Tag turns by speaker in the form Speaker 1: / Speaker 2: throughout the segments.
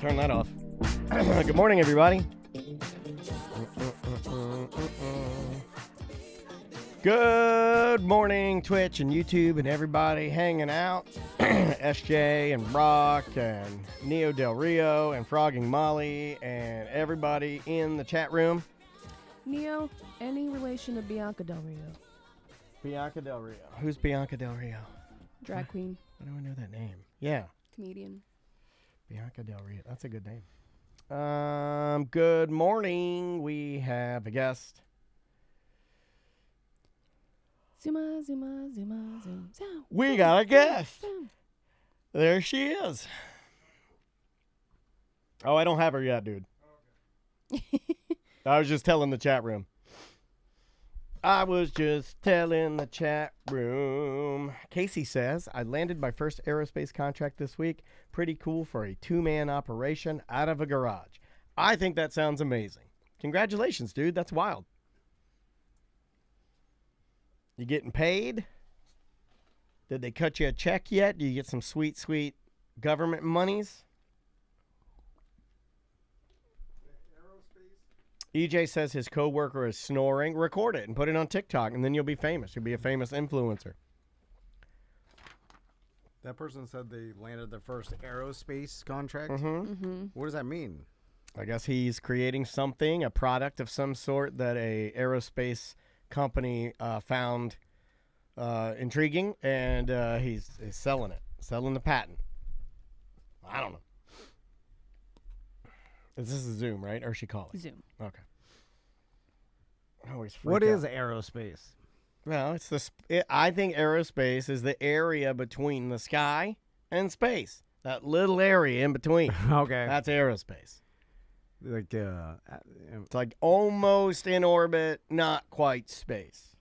Speaker 1: Turn that off. Good morning, everybody. Good morning, Twitch and YouTube and everybody hanging out. SJ and Brock and Neo Del Rio and Frogging Molly and everybody in the chat room.
Speaker 2: Neo, any relation to Bianca Del Rio?
Speaker 1: Bianca Del Rio. Who's Bianca Del Rio?
Speaker 2: Drag queen.
Speaker 1: Why do I know that name? Yeah.
Speaker 2: Comedian.
Speaker 1: Bianca Del Rio. That's a good name. Good morning. We have a guest.
Speaker 2: Zuma, zuma, zuma, zoom, zoom.
Speaker 1: We got a guest. There she is. Oh, I don't have her yet, dude. I was just telling the chat room. Casey says, I landed my first aerospace contract this week. Pretty cool for a two-man operation out of a garage. I think that sounds amazing. Congratulations, dude. That's wild. You getting paid? Did they cut you a check yet? Do you get some sweet, sweet government monies? EJ says his coworker is snoring. Record it and put it on TikTok, and then you'll be famous. You'll be a famous influencer.
Speaker 3: That person said they landed their first aerospace contract.
Speaker 1: Mm-hmm.
Speaker 3: What does that mean?
Speaker 1: I guess he's creating something, a product of some sort that a aerospace company found intriguing, and he's selling it, selling the patent. I don't know. This is Zoom, right? Or is she calling?
Speaker 2: Zoom.
Speaker 1: Okay. I always freak
Speaker 3: What
Speaker 1: out.
Speaker 3: is aerospace?
Speaker 1: Well, I think aerospace is the area between the sky and space. That little area in between.
Speaker 3: Okay.
Speaker 1: That's aerospace.
Speaker 3: Like,
Speaker 1: It's like almost in orbit, not quite space.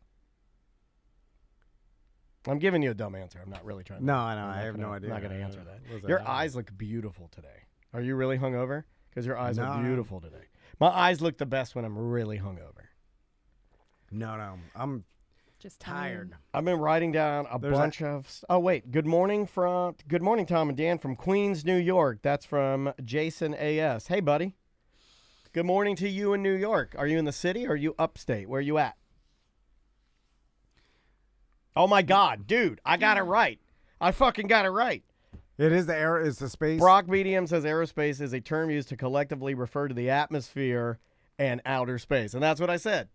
Speaker 1: I'm giving you a dumb answer. I'm not really trying to.
Speaker 3: No, I have no idea.
Speaker 1: I'm not going to answer that.
Speaker 3: That
Speaker 1: Your eyes look beautiful today. Are you really hungover? Because your eyes are beautiful today. My eyes look the best when I'm really hungover.
Speaker 3: No. I'm
Speaker 2: Just
Speaker 3: tired.
Speaker 1: I've been writing down a bunch of. Oh wait, good morning, Tom and Dan from Queens, New York. That's from Jason AS. Hey, buddy. Good morning to you in New York. Are you in the city or are you upstate? Where are you at? Oh my God, dude! I got it right. I fucking got it right.
Speaker 3: It is it's the space.
Speaker 1: Brock Medium says aerospace is a term used to collectively refer to the atmosphere and outer space, and that's what I said.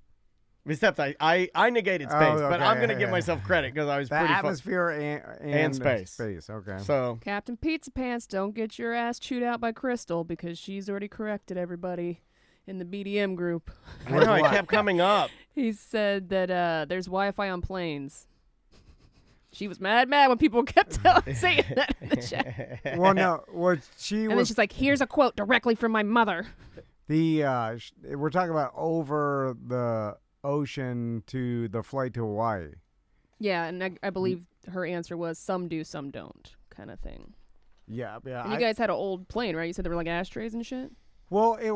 Speaker 1: Except I negated space, but I'm going to give myself credit because I was
Speaker 3: the
Speaker 1: pretty
Speaker 3: atmosphere and
Speaker 1: space.
Speaker 3: Space, okay.
Speaker 1: So
Speaker 2: Captain Pizza Pants, don't get your ass chewed out by Crystal because she's already corrected everybody in the BDM group.
Speaker 1: I know it kept coming up.
Speaker 2: He said that there's Wi-Fi on planes. She was mad when people kept saying that in the chat.
Speaker 3: Well, no,
Speaker 2: And then she's like, here's a quote directly from my mother.
Speaker 3: We're talking about over the ocean to the flight to Hawaii.
Speaker 2: Yeah, and I believe her answer was some do, some don't kind of thing.
Speaker 3: Yeah.
Speaker 2: And you guys had an old plane, right? You said there were like ashtrays and shit?
Speaker 3: Well, we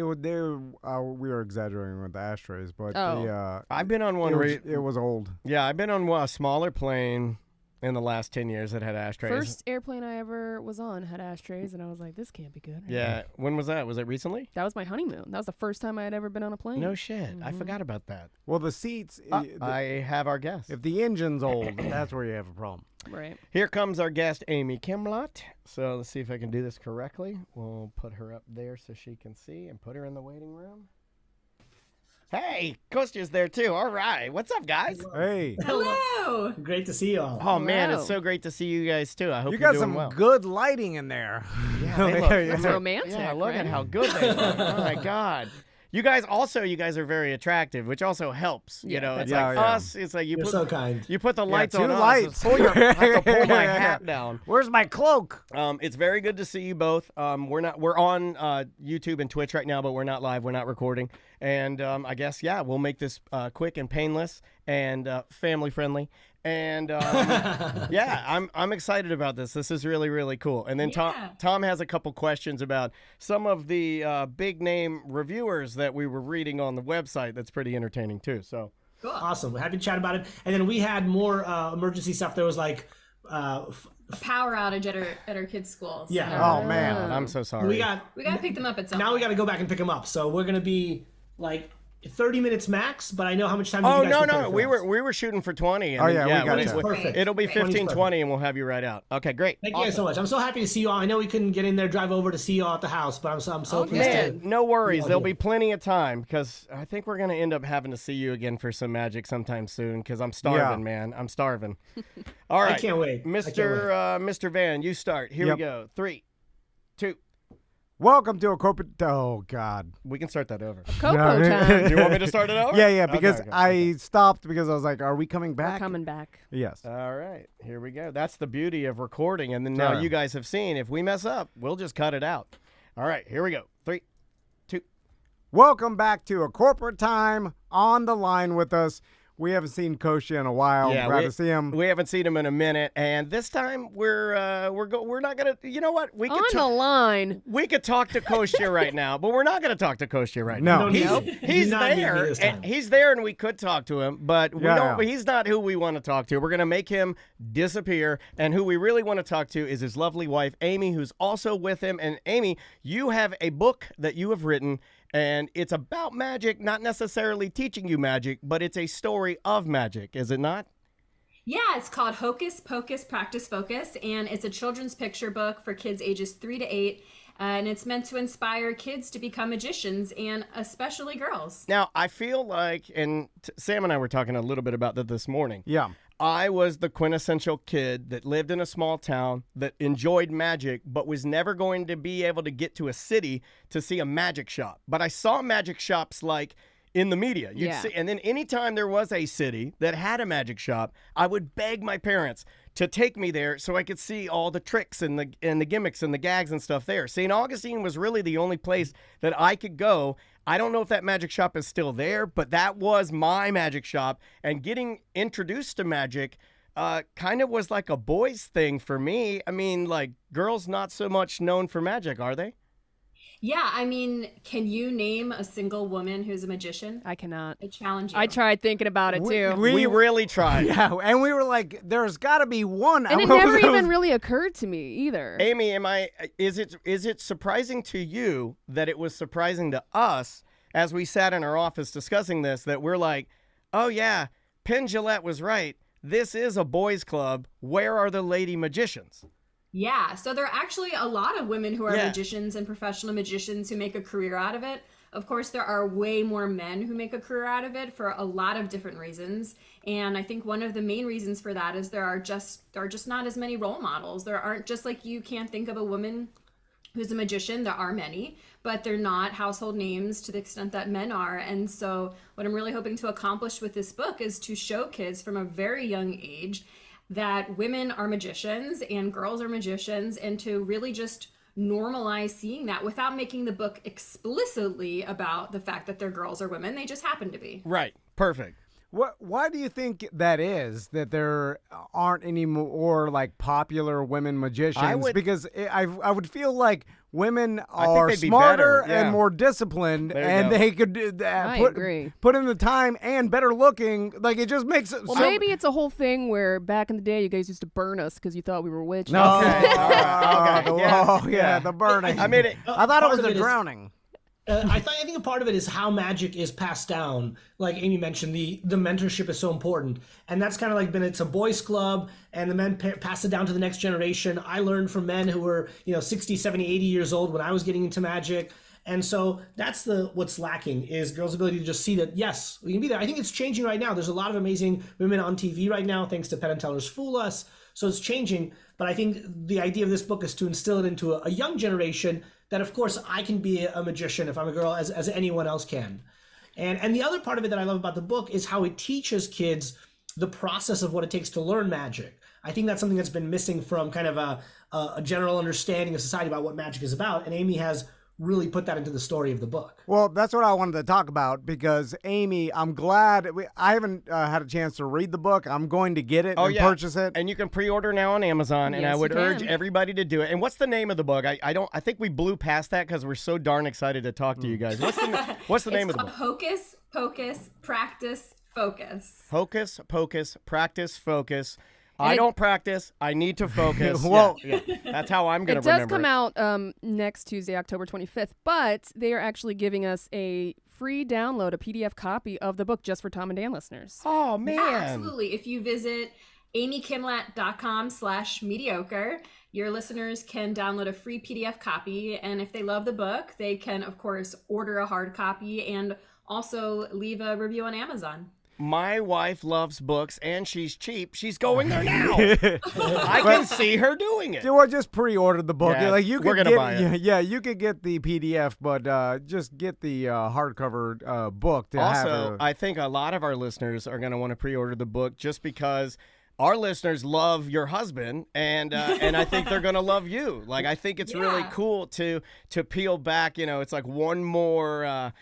Speaker 3: were exaggerating with the ashtrays, but
Speaker 1: I've been on one.
Speaker 3: It was old.
Speaker 1: Yeah, I've been on a smaller plane in the last 10 years that had ashtrays.
Speaker 2: First airplane I ever was on had ashtrays, and I was like, this can't be good. Right?
Speaker 1: Yeah. When was that? Was it recently?
Speaker 2: That was my honeymoon. That was the first time I had ever been on a plane.
Speaker 1: No shit. I forgot about that.
Speaker 3: Well, the seats.
Speaker 1: I have our guest.
Speaker 3: If the engine's old, that's where you have a problem.
Speaker 2: Right.
Speaker 1: Here comes our guest, Amy Kimlott. So let's see if I can do this correctly. We'll put her up there so she can see and put her in the waiting room. Hey, Kostya's there too. All right. What's up, guys?
Speaker 3: Hey.
Speaker 4: Hello. Great to see you all.
Speaker 1: Oh, man,
Speaker 2: Hello.
Speaker 1: it's so great to see you guys too. I hope
Speaker 3: You
Speaker 1: you're
Speaker 3: got
Speaker 1: doing
Speaker 3: some
Speaker 1: well.
Speaker 3: good lighting in there.
Speaker 1: Yeah, they look,
Speaker 2: That's romantic.
Speaker 1: Yeah, look
Speaker 2: right?
Speaker 1: at how good they look. Oh, my God. You guys are very attractive, which also helps. You
Speaker 2: Yeah,
Speaker 1: know, it's
Speaker 3: that's-
Speaker 1: like
Speaker 3: Yeah, yeah.
Speaker 1: us. It's like
Speaker 4: You're so kind.
Speaker 1: you put the lights
Speaker 3: two
Speaker 1: on
Speaker 3: lights.
Speaker 1: us. I have to pull my hat down.
Speaker 3: Where's my cloak?
Speaker 1: It's very good to see you both. We're on YouTube and Twitch right now, but we're not live. We're not recording. And I guess we'll make this quick and painless and family friendly. And I'm excited about this. This is really, really cool. And then Tom has a couple questions about some of the big name reviewers that we were reading on the website. That's pretty entertaining too. So
Speaker 4: Cool. Awesome. We're happy to chat about it. And then we had more emergency stuff. There was like
Speaker 5: power outage at our kids' school. So
Speaker 4: Yeah.
Speaker 3: Oh man.
Speaker 1: I'm so sorry.
Speaker 4: We got
Speaker 5: we gotta pick them up at some
Speaker 4: now.
Speaker 5: point.
Speaker 4: We got to go back and pick them up. So we're gonna be like 30 minutes max. But I know how much time.
Speaker 1: Oh
Speaker 4: you guys
Speaker 1: no,
Speaker 4: prepare
Speaker 1: no,
Speaker 4: for
Speaker 1: we
Speaker 4: us.
Speaker 1: were shooting for 20. And
Speaker 3: Oh,
Speaker 1: then,
Speaker 3: yeah, we got
Speaker 1: it-
Speaker 3: you.
Speaker 1: it-
Speaker 4: Perfect.
Speaker 1: It'll be
Speaker 4: 20's
Speaker 1: 15,
Speaker 4: perfect.
Speaker 1: 20, and we'll have you right out. Okay, great.
Speaker 4: Thank you guys so much. I'm so happy to see you all. I know we couldn't get in there, drive over to see you all at the house, but I'm so pleased
Speaker 1: Man,
Speaker 4: to.
Speaker 1: no worries.
Speaker 4: Yeah,
Speaker 1: There'll
Speaker 4: yeah.
Speaker 1: be plenty of time because I think we're gonna end up having to see you again for some magic sometime soon. Because I'm starving,
Speaker 3: Yeah.
Speaker 1: man. I'm starving. All right,
Speaker 4: can't wait. I can't
Speaker 1: Mr. Van, you start. Here
Speaker 3: Yep.
Speaker 1: we go. 3, 2.
Speaker 3: Welcome to a corporate. Oh God.
Speaker 1: We can start that over.
Speaker 2: Coco
Speaker 3: No.
Speaker 2: time.
Speaker 1: Do you want me to start it over?
Speaker 3: Yeah,
Speaker 1: Okay,
Speaker 3: because
Speaker 1: okay,
Speaker 3: I
Speaker 1: okay.
Speaker 3: stopped because I was like, "Are we coming
Speaker 2: We're
Speaker 3: back?"
Speaker 2: coming back.
Speaker 3: Yes.
Speaker 1: All right, here we go. That's the beauty of recording, and then now
Speaker 3: Sure.
Speaker 1: you guys have seen. If we mess up, we'll just cut it out. All right, here we go. 3, 2.
Speaker 3: Welcome back to a corporate time. On the line with us, we haven't seen Koshi in a while.
Speaker 1: Yeah,
Speaker 3: Glad to see him.
Speaker 1: We haven't seen him in a minute, and this time we're not gonna. You know what? We
Speaker 2: On
Speaker 1: could
Speaker 2: the line.
Speaker 1: we could talk to Kostya right now, but we're not going to talk to Kostya right
Speaker 3: No.
Speaker 1: now.
Speaker 3: No,
Speaker 1: He's,
Speaker 4: nope.
Speaker 1: he's
Speaker 4: Do not need me
Speaker 1: there,
Speaker 4: this time.
Speaker 1: and he's there, and we could talk to him, but we
Speaker 3: Yeah,
Speaker 1: don't.
Speaker 3: yeah.
Speaker 1: He's not who we want to talk to. We're going to make him disappear, and who we really want to talk to is his lovely wife, Amy, who's also with him. And Amy, you have a book that you have written, and it's about magic, not necessarily teaching you magic, but it's a story of magic, is it not?
Speaker 5: Yeah, it's called Hocus Pocus Practice Focus, and it's a children's picture book for kids ages 3 to 8. And it's meant to inspire kids to become magicians, and especially girls.
Speaker 1: Now, I feel like, and Sam and I were talking a little bit about that this morning.
Speaker 3: Yeah.
Speaker 1: I was the quintessential kid that lived in a small town that enjoyed magic, but was never going to be able to get to a city to see a magic shop. But I saw magic shops like in the media. You'd
Speaker 2: Yeah.
Speaker 1: see, and then anytime there was a city that had a magic shop, I would beg my parents to take me there so I could see all the tricks and the gimmicks and the gags and stuff there. St. Augustine was really the only place that I could go. I don't know if that magic shop is still there, but that was my magic shop. And getting introduced to magic kind of was like a boys thing for me. I mean, like, girls not so much known for magic, are they?
Speaker 5: Yeah, I mean, can you name a single woman who's a magician?
Speaker 2: I cannot.
Speaker 5: I challenge you.
Speaker 2: I tried thinking about it too.
Speaker 1: We really tried.
Speaker 3: Yeah, and we were like, "There's got to be one."
Speaker 2: And it
Speaker 3: What
Speaker 2: never
Speaker 3: was
Speaker 2: even
Speaker 3: those-
Speaker 2: really occurred to me either.
Speaker 1: Amy, is it surprising to you that it was surprising to us as we sat in our office discussing this, that we're like, oh yeah, Penn Jillette was right. This is a boys club. Where are the lady magicians?
Speaker 5: Yeah, so there are actually a lot of women who are
Speaker 1: Yeah.
Speaker 5: magicians and professional magicians who make a career out of it. Of course, there are way more men who make a career out of it for a lot of different reasons. And I think one of the main reasons for that is there are just not as many role models. There aren't, just like you can't think of a woman who's a magician. There are many, but they're not household names to the extent that men are. And so what I'm really hoping to accomplish with this book is to show kids from a very young age that women are magicians and girls are magicians, and to really just normalize seeing that without making the book explicitly about the fact that they're girls or women. They just happen to be.
Speaker 1: Right. Perfect.
Speaker 3: Why do you think that is, that there aren't any more like popular women magicians? Because I would feel like women are
Speaker 1: they'd be
Speaker 3: smarter
Speaker 1: better, yeah.
Speaker 3: and more disciplined,
Speaker 1: There you
Speaker 3: and
Speaker 1: go.
Speaker 3: they could
Speaker 2: I
Speaker 3: put
Speaker 2: agree.
Speaker 3: put in the time and better looking. Like, it just makes it.
Speaker 2: Well, maybe it's a whole thing where back in the day you guys used to burn us because you thought we were witches.
Speaker 3: No.
Speaker 1: Okay, all right, okay, yeah,
Speaker 3: Oh yeah, the burning.
Speaker 1: I mean,
Speaker 3: I thought it
Speaker 4: Part
Speaker 3: was
Speaker 4: of
Speaker 3: the
Speaker 4: it is-
Speaker 3: drowning.
Speaker 4: I think a part of it is how magic is passed down. Like Amy mentioned, the mentorship is so important, and that's kind of like it's a boys club, and the men pass it down to the next generation. I learned from men who were 60, 70, 80 years old when I was getting into magic, and so that's what's lacking is girls' ability to just see that yes, we can be there. I think it's changing right now. There's a lot of amazing women on TV right now, thanks to Penn and Teller's Fool Us. So it's changing, but I think the idea of this book is to instill it into a young generation that, of course, I can be a magician if I'm a girl, as anyone else can. And the other part of it that I love about the book is how it teaches kids the process of what it takes to learn magic. I think that's something that's been missing from kind of a general understanding of society about what magic is about, and Amy has really put that into the story of the book.
Speaker 3: Well, that's what I wanted to talk about, because Amy, I'm glad I haven't had a chance to read the book. I'm going to get it and purchase it.
Speaker 1: And you can pre-order now on Amazon, and
Speaker 2: Yes,
Speaker 1: I would
Speaker 2: you
Speaker 1: urge
Speaker 2: can.
Speaker 1: everybody to do it. And what's the name of the book? I think we blew past that because we're so darn excited to talk to you guys. What's the name of
Speaker 5: It's
Speaker 1: the book?
Speaker 5: called Hocus Pocus Practice Focus.
Speaker 1: Hocus Pocus Practice Focus. I don't practice. I need to focus.
Speaker 3: Well,
Speaker 1: yeah. That's how I'm going
Speaker 2: It
Speaker 1: to
Speaker 2: does
Speaker 1: remember
Speaker 2: come out next Tuesday, October 25th, but they are actually giving us a free download, a PDF copy of the book just for Tom and Dan listeners.
Speaker 1: Oh, man.
Speaker 5: Yeah, absolutely. If you visit amykimlat.com/mediocre, your listeners can download a free PDF copy. And if they love the book, they can, of course, order a hard copy and also leave a review on Amazon.
Speaker 1: My wife loves books, and she's cheap. She's going there now. I can see her doing it.
Speaker 3: Well, just pre-order the book.
Speaker 1: Yeah,
Speaker 3: Like you
Speaker 1: we're
Speaker 3: could
Speaker 1: gonna
Speaker 3: get,
Speaker 1: buy it.
Speaker 3: Yeah, you could get the PDF, but just get the hardcover book. To
Speaker 1: Also, I think a lot of our listeners are going to want to pre-order the book just because our listeners love your husband, and I think they're going to love you. Like, I think it's really cool to peel back. You know, it's like one more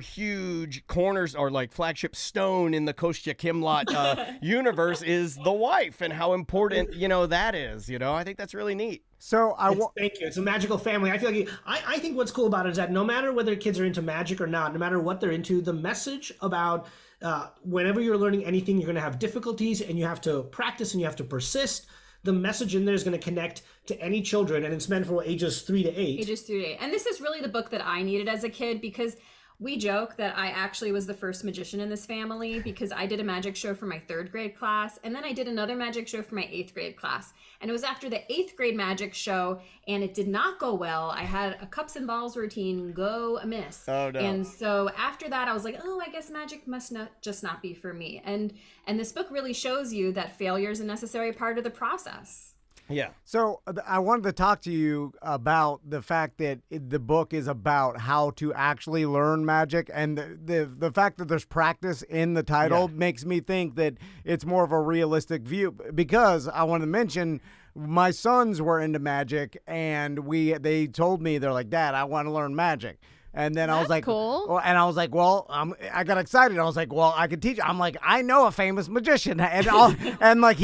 Speaker 1: huge corners or like flagship stone in the Kostya Kimlat universe is the wife, and how important that is. I think that's really neat.
Speaker 3: So
Speaker 4: thank you. It's a magical family. I feel like I think what's cool about it is that no matter whether kids are into magic or not, no matter what they're into, the message about whenever you're learning anything, you're going to have difficulties and you have to practice and you have to persist. The message in there is going to connect to any children, and it's meant for ages 3 to 8.
Speaker 5: Ages 3 to 8. And this is really the book that I needed as a kid, because we joke that I actually was the first magician in this family, because I did a magic show for my 3rd grade class, and then I did another magic show for my 8th grade class. And it was after the 8th grade magic show, and it did not go well. I had a cups and balls routine go amiss.
Speaker 1: Oh, no.
Speaker 5: And so after that, I was like, I guess magic must not be for me. And this book really shows you that failure is a necessary part of the process.
Speaker 1: Yeah.
Speaker 3: So I wanted to talk to you about the fact that the book is about how to actually learn magic, and the fact that there's practice in the title makes me think that it's more of a realistic view, because I want to mention my sons were into magic, and they told me, they're like, Dad, I want to learn magic. And then I was like,
Speaker 2: cool.
Speaker 3: Well, and I was like, well, I got excited. I was like, well, I could teach. I'm like, I know a famous magician, and then like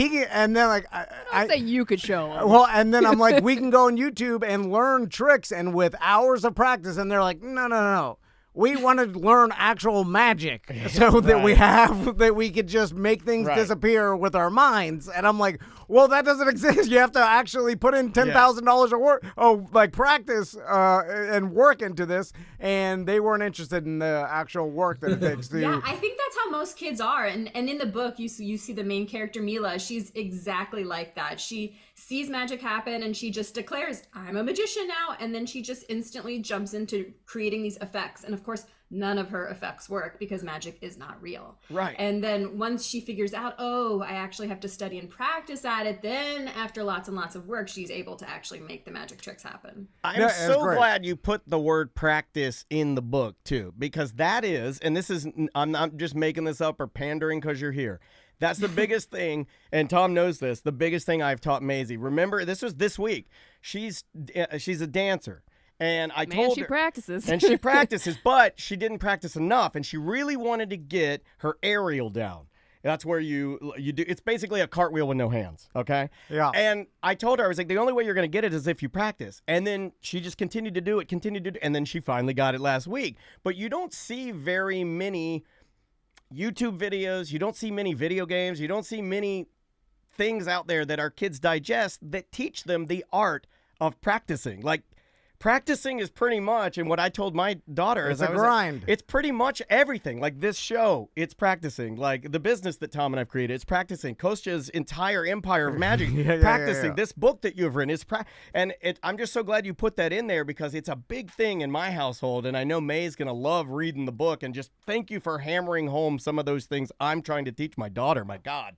Speaker 2: I say you could show them.
Speaker 3: Well, and then I'm like, we can go on YouTube and learn tricks, and with hours of practice. And they're like, no. We want to learn actual magic so that we could just make things disappear with our minds. And I'm like, well, that doesn't exist. You have to actually put in $10,000 of work, practice and work into this. And they weren't interested in the actual work that it takes to.
Speaker 5: Yeah, I think that's how most kids are. And in the book, you see the main character, Mila. She's exactly like that. She sees magic happen and she just declares, I'm a magician now. And then she just instantly jumps into creating these effects. And of course, none of her effects work because magic is not real.
Speaker 1: Right.
Speaker 5: And then once she figures out, I actually have to study and practice at it, then after lots and lots of work, she's able to actually make the magic tricks happen.
Speaker 1: I'm so glad you put the word practice in the book too, because that is, and this is, I'm not just making this up or pandering because you're here. That's the biggest thing, and Tom knows this, the biggest thing I've taught Maisie. Remember, this was this week. She's a dancer. And I told her.
Speaker 2: She practices.
Speaker 1: And she practices, but she didn't practice enough. And she really wanted to get her aerial down. That's where you do. It's basically a cartwheel with no hands. Okay.
Speaker 3: Yeah.
Speaker 1: And I told her, I was like, the only way you're going to get it is if you practice. And then she just continued to do it, and then she finally got it last week. But you don't see very many YouTube videos. You don't see many video games. You don't see many things out there that our kids digest that teach them the art of practicing. Like, practicing is pretty much, and what I told my daughter
Speaker 3: is
Speaker 1: a
Speaker 3: grind.
Speaker 1: It's pretty much everything. Like this show, it's practicing. Like the business that Tom and I've created, it's practicing. Kostya's entire empire of magic, practicing. This book that you've written is I'm just so glad you put that in there, because it's a big thing in my household, and I know May's gonna love reading the book. And just thank you for hammering home some of those things I'm trying to teach my daughter. My God.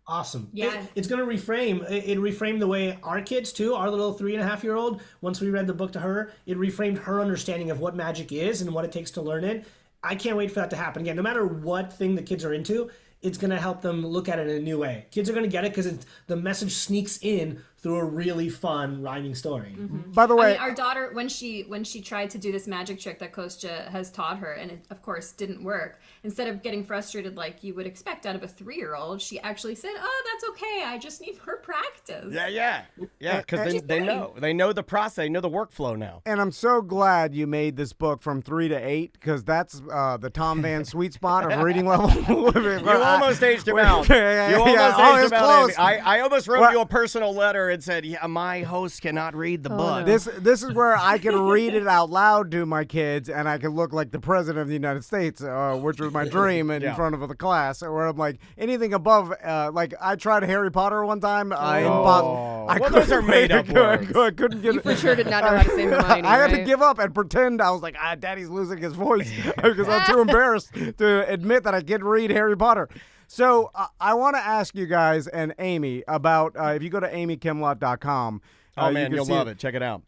Speaker 4: Awesome.
Speaker 5: Yeah.
Speaker 4: It's going to reframe the way our kids too, our little 3.5-year-old, once we read the book to her, it reframed her understanding of what magic is and what it takes to learn it. I can't wait for that to happen again. No matter what thing the kids are into, it's going to help them look at it in a new way. Kids are going to get it because the message sneaks in through a really fun rhyming story.
Speaker 3: By the
Speaker 5: I
Speaker 3: way,
Speaker 5: mean, our daughter, when she tried to do this magic trick that Kostya has taught her, and it, of course, didn't work, instead of getting frustrated like you would expect out of a 3-year-old, she actually said, "Oh, that's okay. I just need more practice."
Speaker 1: Yeah, because they know the process, they know the workflow now.
Speaker 3: and I'm so glad you made this book from 3 to 8 because that's the Tom Van sweet spot of reading level.
Speaker 1: You almost aged him out.
Speaker 3: Yeah,
Speaker 1: You almost
Speaker 3: oh,
Speaker 1: aged
Speaker 3: it's
Speaker 1: him out.
Speaker 3: close.
Speaker 1: Amy. I almost wrote you a personal letter and said, "Yeah, my host cannot read the book."
Speaker 2: no.
Speaker 3: This is where I can read it out loud to my kids, and I can look like the president of the United States, which was my dream, in front of the class. Where I'm like anything above, like I tried Harry Potter one time.
Speaker 1: Those are made-up words.
Speaker 3: I couldn't get
Speaker 2: You
Speaker 3: it.
Speaker 2: for sure did not know how to say Hermione,
Speaker 3: I had to
Speaker 2: right?
Speaker 3: give up and pretend I was like, Daddy's losing his voice because I'm too embarrassed to admit that I can't read Harry Potter. So I want to ask you guys and Amy about if you go to amykimlot.com.
Speaker 1: Oh man,
Speaker 3: you
Speaker 1: you'll
Speaker 3: can see
Speaker 1: love it. Check it out.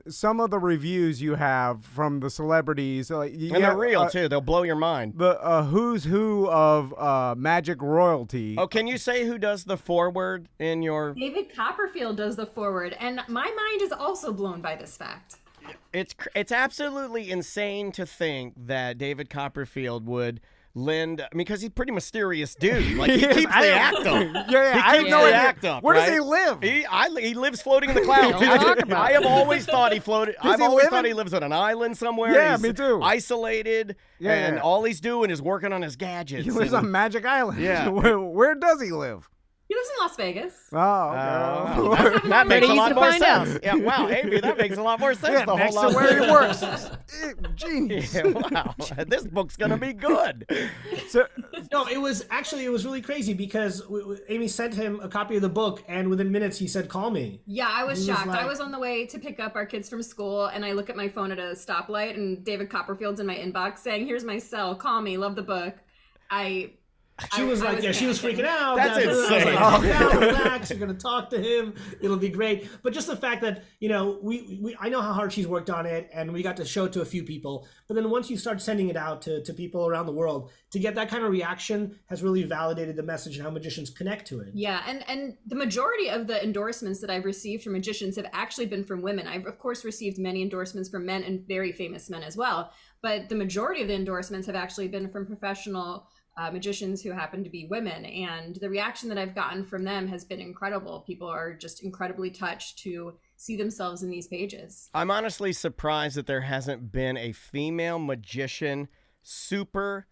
Speaker 3: some of the reviews you have from the celebrities,
Speaker 1: And they're real too. They'll blow your mind.
Speaker 3: The who's who of magic royalty.
Speaker 1: Oh, can you say who does the foreword in your?
Speaker 5: David Copperfield does the forward, and my mind is also blown by this fact.
Speaker 1: It's absolutely insane to think that David Copperfield would lend. I mean, because he's a pretty mysterious dude. Like he keeps the act up.
Speaker 3: Yeah, I have
Speaker 1: keeps
Speaker 3: no
Speaker 1: the
Speaker 3: idea.
Speaker 1: act up,
Speaker 3: Where does
Speaker 1: right?
Speaker 3: he live?
Speaker 1: He lives floating in the clouds.
Speaker 2: Don't talk about
Speaker 1: I have always thought he floated. I've
Speaker 3: he
Speaker 1: always
Speaker 3: live
Speaker 1: thought
Speaker 3: in-
Speaker 1: he lives on an island somewhere.
Speaker 3: Yeah,
Speaker 1: He's
Speaker 3: me too.
Speaker 1: Isolated, and
Speaker 3: yeah.
Speaker 1: all he's doing is working on his gadgets.
Speaker 3: He lives
Speaker 1: and-
Speaker 3: on Magic Island.
Speaker 1: Yeah.
Speaker 3: Where does he live?
Speaker 5: He lives in Las Vegas.
Speaker 3: Oh, okay.
Speaker 1: Oh, that makes a
Speaker 2: Pretty
Speaker 1: lot
Speaker 2: easy to
Speaker 1: more
Speaker 2: find out.
Speaker 1: sense. Yeah, wow, Amy, that makes a lot more sense.
Speaker 3: Yeah,
Speaker 1: the
Speaker 3: next
Speaker 1: whole
Speaker 3: to
Speaker 1: lot.
Speaker 3: where he works. Genius.
Speaker 1: Yeah, wow, this book's gonna be good.
Speaker 3: So,
Speaker 4: No, it was really crazy because Amy sent him a copy of the book, and within minutes he said, "Call me."
Speaker 5: Yeah, I was
Speaker 4: He was
Speaker 5: shocked.
Speaker 4: like-
Speaker 5: I was on the way to pick up our kids from school, and I look at my phone at a stoplight, and David Copperfield's in my inbox saying, "Here's my cell. Call me. Love the book."
Speaker 4: She was she was
Speaker 5: panicking.
Speaker 4: freaking out.
Speaker 1: That's
Speaker 4: I was
Speaker 1: insane.
Speaker 4: like, calm down, relax. You're gonna talk to him. It'll be great. But just the fact that I know how hard she's worked on it, and we got to show it to a few people. But then once you start sending it out to people around the world, to get that kind of reaction has really validated the message and how magicians connect to it.
Speaker 5: Yeah, and the majority of the endorsements that I've received from magicians have actually been from women. I've of course received many endorsements from men and very famous men as well, but the majority of the endorsements have actually been from professional magicians who happen to be women, and the reaction that I've gotten from them has been incredible. People are just incredibly touched to see themselves in these pages.
Speaker 1: I'm honestly surprised that there hasn't been a female magician super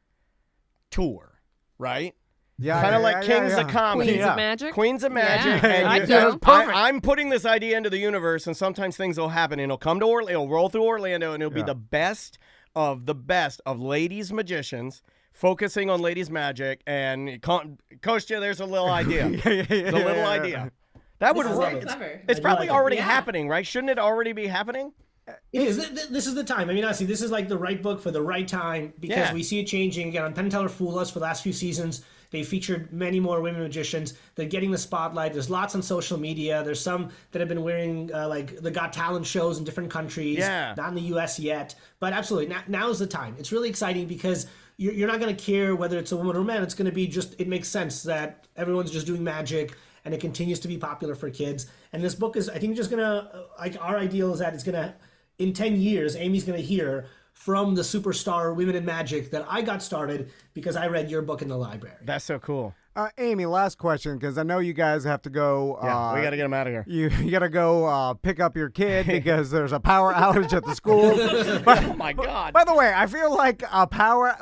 Speaker 1: tour, right?
Speaker 3: yeah,
Speaker 1: Kind of like Kings of Comedy.
Speaker 2: Queens of Magic.
Speaker 1: Queens of Magic.
Speaker 2: Yeah,
Speaker 1: and
Speaker 2: I
Speaker 1: you-
Speaker 2: do.
Speaker 3: Perfect.
Speaker 1: I'm putting this idea into the universe, and sometimes things will happen, and it'll come to Orlando, it'll roll through Orlando, and it'll be the best of ladies magicians, focusing on ladies magic. And Kostya, there's a little idea. It's a little idea. That would
Speaker 5: This is
Speaker 1: work.
Speaker 5: very clever.
Speaker 1: It's
Speaker 4: I
Speaker 1: probably
Speaker 4: like it.
Speaker 1: already
Speaker 5: Yeah.
Speaker 1: happening, right? Shouldn't it already be happening?
Speaker 4: It is. This is the time. I mean, honestly, this is like the right book for the right time because
Speaker 1: Yeah.
Speaker 4: we see it changing. Again, on Penn and Teller Fool Us for the last few seasons, they featured many more women magicians. They're getting the spotlight. There's lots on social media. There's some that have been wearing like the Got Talent shows in different countries.
Speaker 1: Yeah.
Speaker 4: Not in the U.S. yet, but absolutely, now's the time. It's really exciting because you're not going to care whether it's a woman or a man. It's going to be just, it makes sense that everyone's just doing magic, and it continues to be popular for kids. And this book is, I think, just going to, like, our ideal is that it's going to, in 10 years, Amy's going to hear from the superstar women in magic that I got started because I read your book in the library.
Speaker 1: That's so cool.
Speaker 3: Amy, last question, because I know you guys have to go.
Speaker 1: Yeah, we got to get him out of here.
Speaker 3: You got to go pick up your kid because there's a power outage at the school.
Speaker 1: Oh my God.
Speaker 3: By the way, I feel like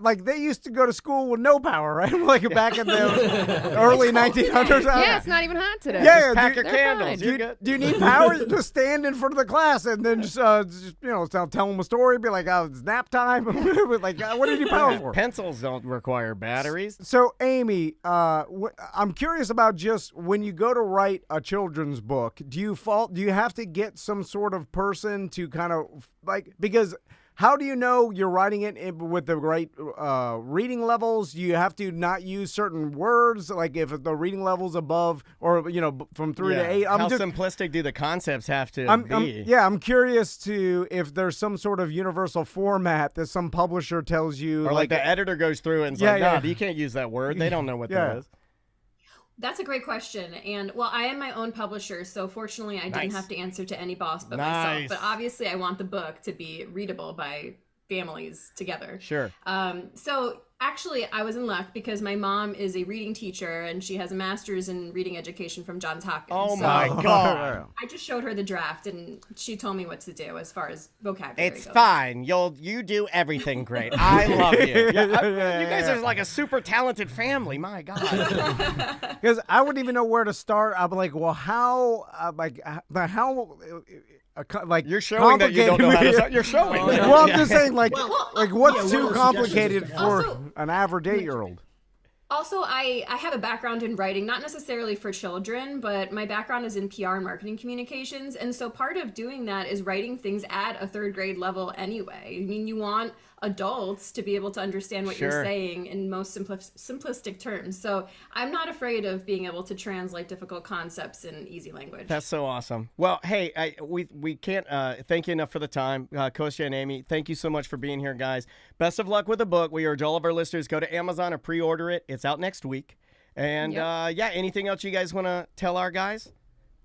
Speaker 3: like they used to go to school with no power, right? Like back in the early 1900s.
Speaker 2: Yeah, it's not even hot today.
Speaker 3: Yeah,
Speaker 1: Pack
Speaker 3: do-
Speaker 1: your
Speaker 2: they're
Speaker 1: candles.
Speaker 2: fine.
Speaker 1: You're good.
Speaker 3: Do you need power? Just stand in front of the class and then just tell them a story. Be like, oh, it's nap time. Like, what do you need power for?
Speaker 1: Pencils don't require batteries.
Speaker 3: So, Amy, I'm curious about just when you go to write a children's book, do you have to get some sort of person to kind of because how do you know you're writing it with the right reading levels? Do you have to not use certain words? Like if the reading level's above or, from 3 to 8?
Speaker 1: How simplistic do the concepts have to be?
Speaker 3: I'm curious if there's some sort of universal format that some publisher tells you.
Speaker 1: Or like the editor goes through and is
Speaker 3: Yeah,
Speaker 1: like,
Speaker 3: yeah.
Speaker 1: no, you can't use that word. They don't know what
Speaker 3: Yeah.
Speaker 1: that is.
Speaker 5: That's a great question. And well, I am my own publisher, so fortunately I didn't
Speaker 1: Nice.
Speaker 5: have to answer to any boss but
Speaker 1: Nice.
Speaker 5: myself. But obviously I want the book to be readable by families together.
Speaker 1: Sure.
Speaker 5: So actually I was in luck because my mom is a reading teacher and she has a master's in reading education from Johns Hopkins.
Speaker 1: Oh
Speaker 5: So
Speaker 1: my God.
Speaker 5: I just showed her the draft and she told me what to do as far as vocabulary
Speaker 1: It's
Speaker 5: goes.
Speaker 1: fine. You do everything great. I love you. You guys are like a super talented family. My God.
Speaker 3: Because I wouldn't even know where to start. I'm like, well, how,
Speaker 1: You're showing that you don't know how to start. You're showing.
Speaker 3: Well, I'm just saying, like
Speaker 4: yeah,
Speaker 3: what's
Speaker 4: one
Speaker 3: too
Speaker 4: of the
Speaker 3: complicated
Speaker 4: suggestions
Speaker 3: for
Speaker 4: is-
Speaker 5: Also-
Speaker 3: an average 8-year-old?
Speaker 5: Also, I have a background in writing, not necessarily for children, but my background is in PR and marketing communications. And so part of doing that is writing things at a 3rd grade level anyway. I mean, you want adults to be able to understand what
Speaker 1: Sure.
Speaker 5: you're saying in most simplistic terms. So I'm not afraid of being able to translate difficult concepts in easy language.
Speaker 1: That's so awesome. Well, hey, we can't thank you enough for the time. Kostya and Amy, thank you so much for being here, guys. Best of luck with the book. We urge all of our listeners, go to Amazon and pre-order it. It's out next week. And yeah, anything else you guys want to tell our guys?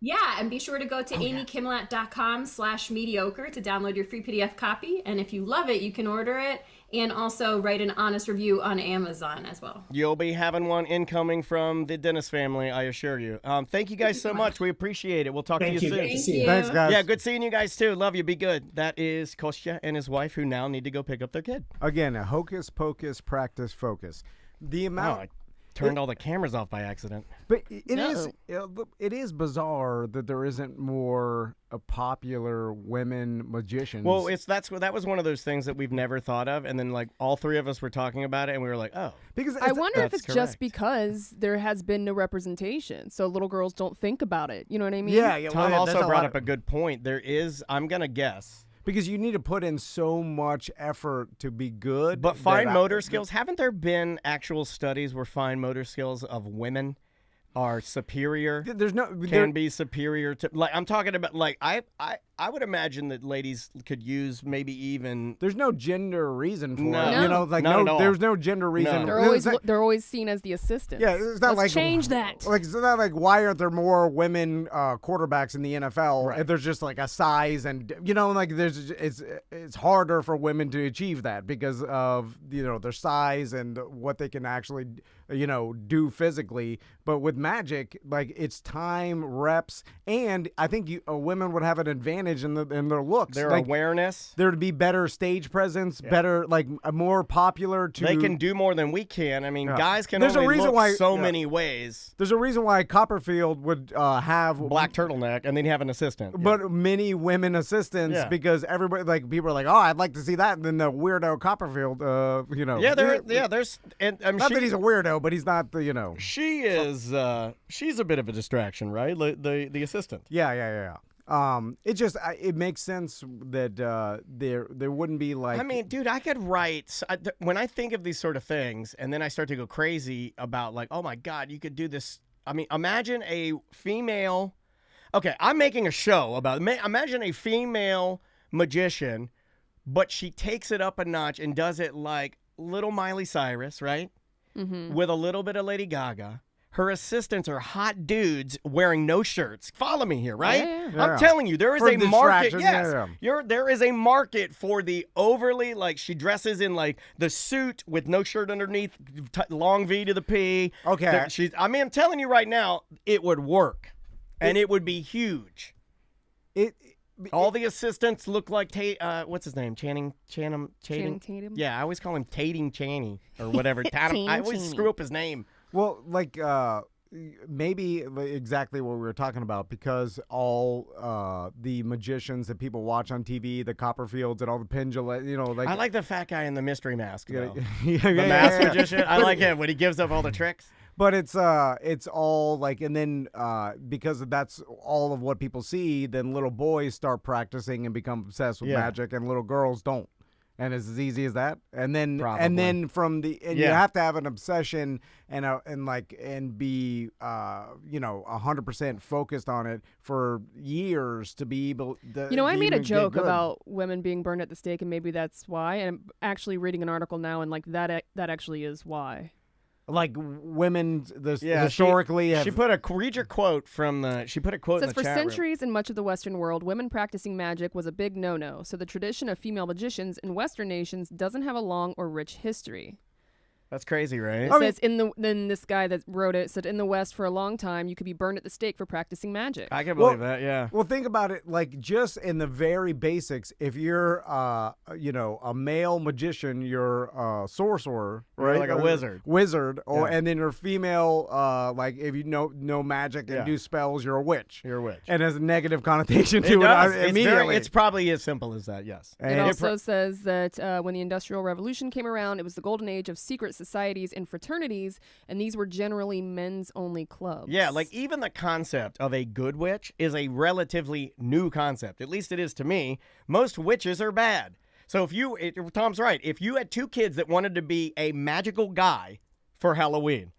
Speaker 5: Yeah, and be sure to go to amykimlat.com/mediocre to download your free PDF copy. And if you love it, you can order it and also write an honest review on Amazon as well.
Speaker 1: You'll be having one incoming from the Dennis family, I assure you. Thank you guys so much. We appreciate it. We'll talk
Speaker 4: Thank
Speaker 1: to
Speaker 4: you.
Speaker 1: you soon.
Speaker 4: Great to see you.
Speaker 3: Thanks, guys.
Speaker 1: Yeah, good seeing you guys too. Love you. Be good. That is Kostya and his wife who now need to go pick up their kid.
Speaker 3: Again, a hocus pocus practice focus. The
Speaker 1: Oh,
Speaker 3: amount.
Speaker 1: I turned all the cameras off by accident.
Speaker 3: But it is bizarre that there isn't more popular women magicians.
Speaker 1: Well, that was one of those things that we've never thought of, and then like all three of us were talking about it, and we were like, oh,
Speaker 3: because
Speaker 2: I wonder if
Speaker 1: That's
Speaker 2: it's just
Speaker 1: correct.
Speaker 2: because there has been no representation, so little girls don't think about it. You know what I mean?
Speaker 3: yeah,
Speaker 1: Tom
Speaker 3: well,
Speaker 1: also
Speaker 3: there's
Speaker 1: brought
Speaker 3: lot
Speaker 1: up a good point. There is, I'm gonna guess,
Speaker 3: because you need to put in so much effort to be good.
Speaker 1: but fine
Speaker 3: that
Speaker 1: motor skills. Haven't there been actual studies where fine motor skills of women are superior?
Speaker 3: There's no
Speaker 1: Can be superior to, like, I'm talking about, like, I would imagine that ladies could use maybe even.
Speaker 3: There's no gender reason for
Speaker 1: No.
Speaker 3: it. You know, like
Speaker 1: Not at all.
Speaker 3: there's no gender reason.
Speaker 1: No.
Speaker 2: They're always seen as the assistants.
Speaker 3: Yeah, it's not
Speaker 2: Let's
Speaker 3: like
Speaker 2: change that.
Speaker 3: Like it's not like why aren't there more women quarterbacks in the NFL?
Speaker 1: Right.
Speaker 3: If there's just like a size and like it's harder for women to achieve that because of their size and what they can actually do physically. But with magic, like it's time, reps, and I think women would have an advantage in their looks.
Speaker 1: Their
Speaker 3: like,
Speaker 1: awareness.
Speaker 3: there would be better stage presence, better like more popular to.
Speaker 1: They can do more than we can. I mean,
Speaker 3: Yeah.
Speaker 1: guys can
Speaker 3: There's a
Speaker 1: only
Speaker 3: reason
Speaker 1: look
Speaker 3: why-
Speaker 1: so
Speaker 3: yeah.
Speaker 1: many ways.
Speaker 3: There's a reason why Copperfield would have
Speaker 1: Black turtleneck, and then you have an assistant.
Speaker 3: but many women assistants
Speaker 1: Yeah.
Speaker 3: because everybody like people are like, oh, I'd like to see that, and then the weirdo Copperfield,
Speaker 1: There's, and
Speaker 3: not that he's a weirdo, but he's not the
Speaker 1: she is, she's a bit of a distraction, right? The assistant.
Speaker 3: yeah. It just it makes sense that there wouldn't be like
Speaker 1: I mean, dude, I could write when I think of these sort of things, and then I start to go crazy about like, oh my God, you could do this. I mean, imagine a female. Okay, I'm making a show about. Imagine a female magician, but she takes it up a notch and does it like little Miley Cyrus, right?
Speaker 2: Mm-hmm.
Speaker 1: With a little bit of Lady Gaga. Her assistants are hot dudes wearing no shirts. Follow me here, right?
Speaker 2: Yeah.
Speaker 1: I'm telling you, there is
Speaker 3: For
Speaker 1: a market.
Speaker 3: distraction,
Speaker 1: Yes,
Speaker 3: yeah.
Speaker 1: there is a market for the overly, like, she dresses in like the suit with no shirt underneath, long V to the P.
Speaker 3: Okay.
Speaker 1: I'm telling you right now, it would work, and it would be huge. All the assistants look like what's his name? Channing
Speaker 2: Channing Tatum?
Speaker 1: Yeah, I always call him Tating Channy or whatever. Tatum. I always screw up his name.
Speaker 3: well like maybe exactly what we were talking about because all the magicians that people watch on TV, the Copperfields and all the pendulum, like
Speaker 1: I like the fat guy in the mystery mask. Though.
Speaker 3: yeah,
Speaker 1: The mask magician. I like him when he gives up all the tricks.
Speaker 3: But it's all like, and then because that's all of what people see, then little boys start practicing and become obsessed with
Speaker 1: Yeah.
Speaker 3: magic, and little girls don't. And it's as easy as that. And then
Speaker 1: Probably.
Speaker 3: from the you
Speaker 1: Yeah.
Speaker 3: have to have an obsession and be 100% focused on it for years to be able.
Speaker 2: I made a
Speaker 3: get
Speaker 2: joke
Speaker 3: good.
Speaker 2: about women being burned at the stake, and maybe that's why. And I'm actually reading an article now, and like that actually is why.
Speaker 3: Like women
Speaker 1: Yeah,
Speaker 3: historically have.
Speaker 1: She put a read your quote from the. She put a quote
Speaker 2: It
Speaker 1: in
Speaker 2: says
Speaker 1: the
Speaker 2: for
Speaker 1: chat room.
Speaker 2: centuries in much of the Western world, women practicing magic was a big no-no. So the tradition of female magicians in Western nations doesn't have a long or rich history.
Speaker 1: That's crazy, right?
Speaker 2: It says then this guy that wrote it said in the West for a long time you could be burned at the stake for practicing magic.
Speaker 1: I can believe that. Yeah.
Speaker 3: Well, think about it. Like just in the very basics, if you're, a male magician, you're a sorcerer,
Speaker 1: You're
Speaker 3: right?
Speaker 1: like a wizard.
Speaker 3: Or
Speaker 1: Yeah.
Speaker 3: and then you're female. Like if you know magic and
Speaker 1: Yeah.
Speaker 3: do spells, you're a witch.
Speaker 1: You're a witch.
Speaker 3: And has a negative connotation
Speaker 1: It
Speaker 3: to it,
Speaker 1: does.
Speaker 3: immediately.
Speaker 1: It's probably as simple as that. Yes.
Speaker 2: It
Speaker 3: And
Speaker 2: also says that when the Industrial Revolution came around, it was the golden age of secret societies and fraternities, and these were generally men's-only clubs.
Speaker 1: Yeah, like even the concept of a good witch is a relatively new concept. At least it is to me. Most witches are bad. So Tom's right. If you had two kids that wanted to be a magical guy for Halloween,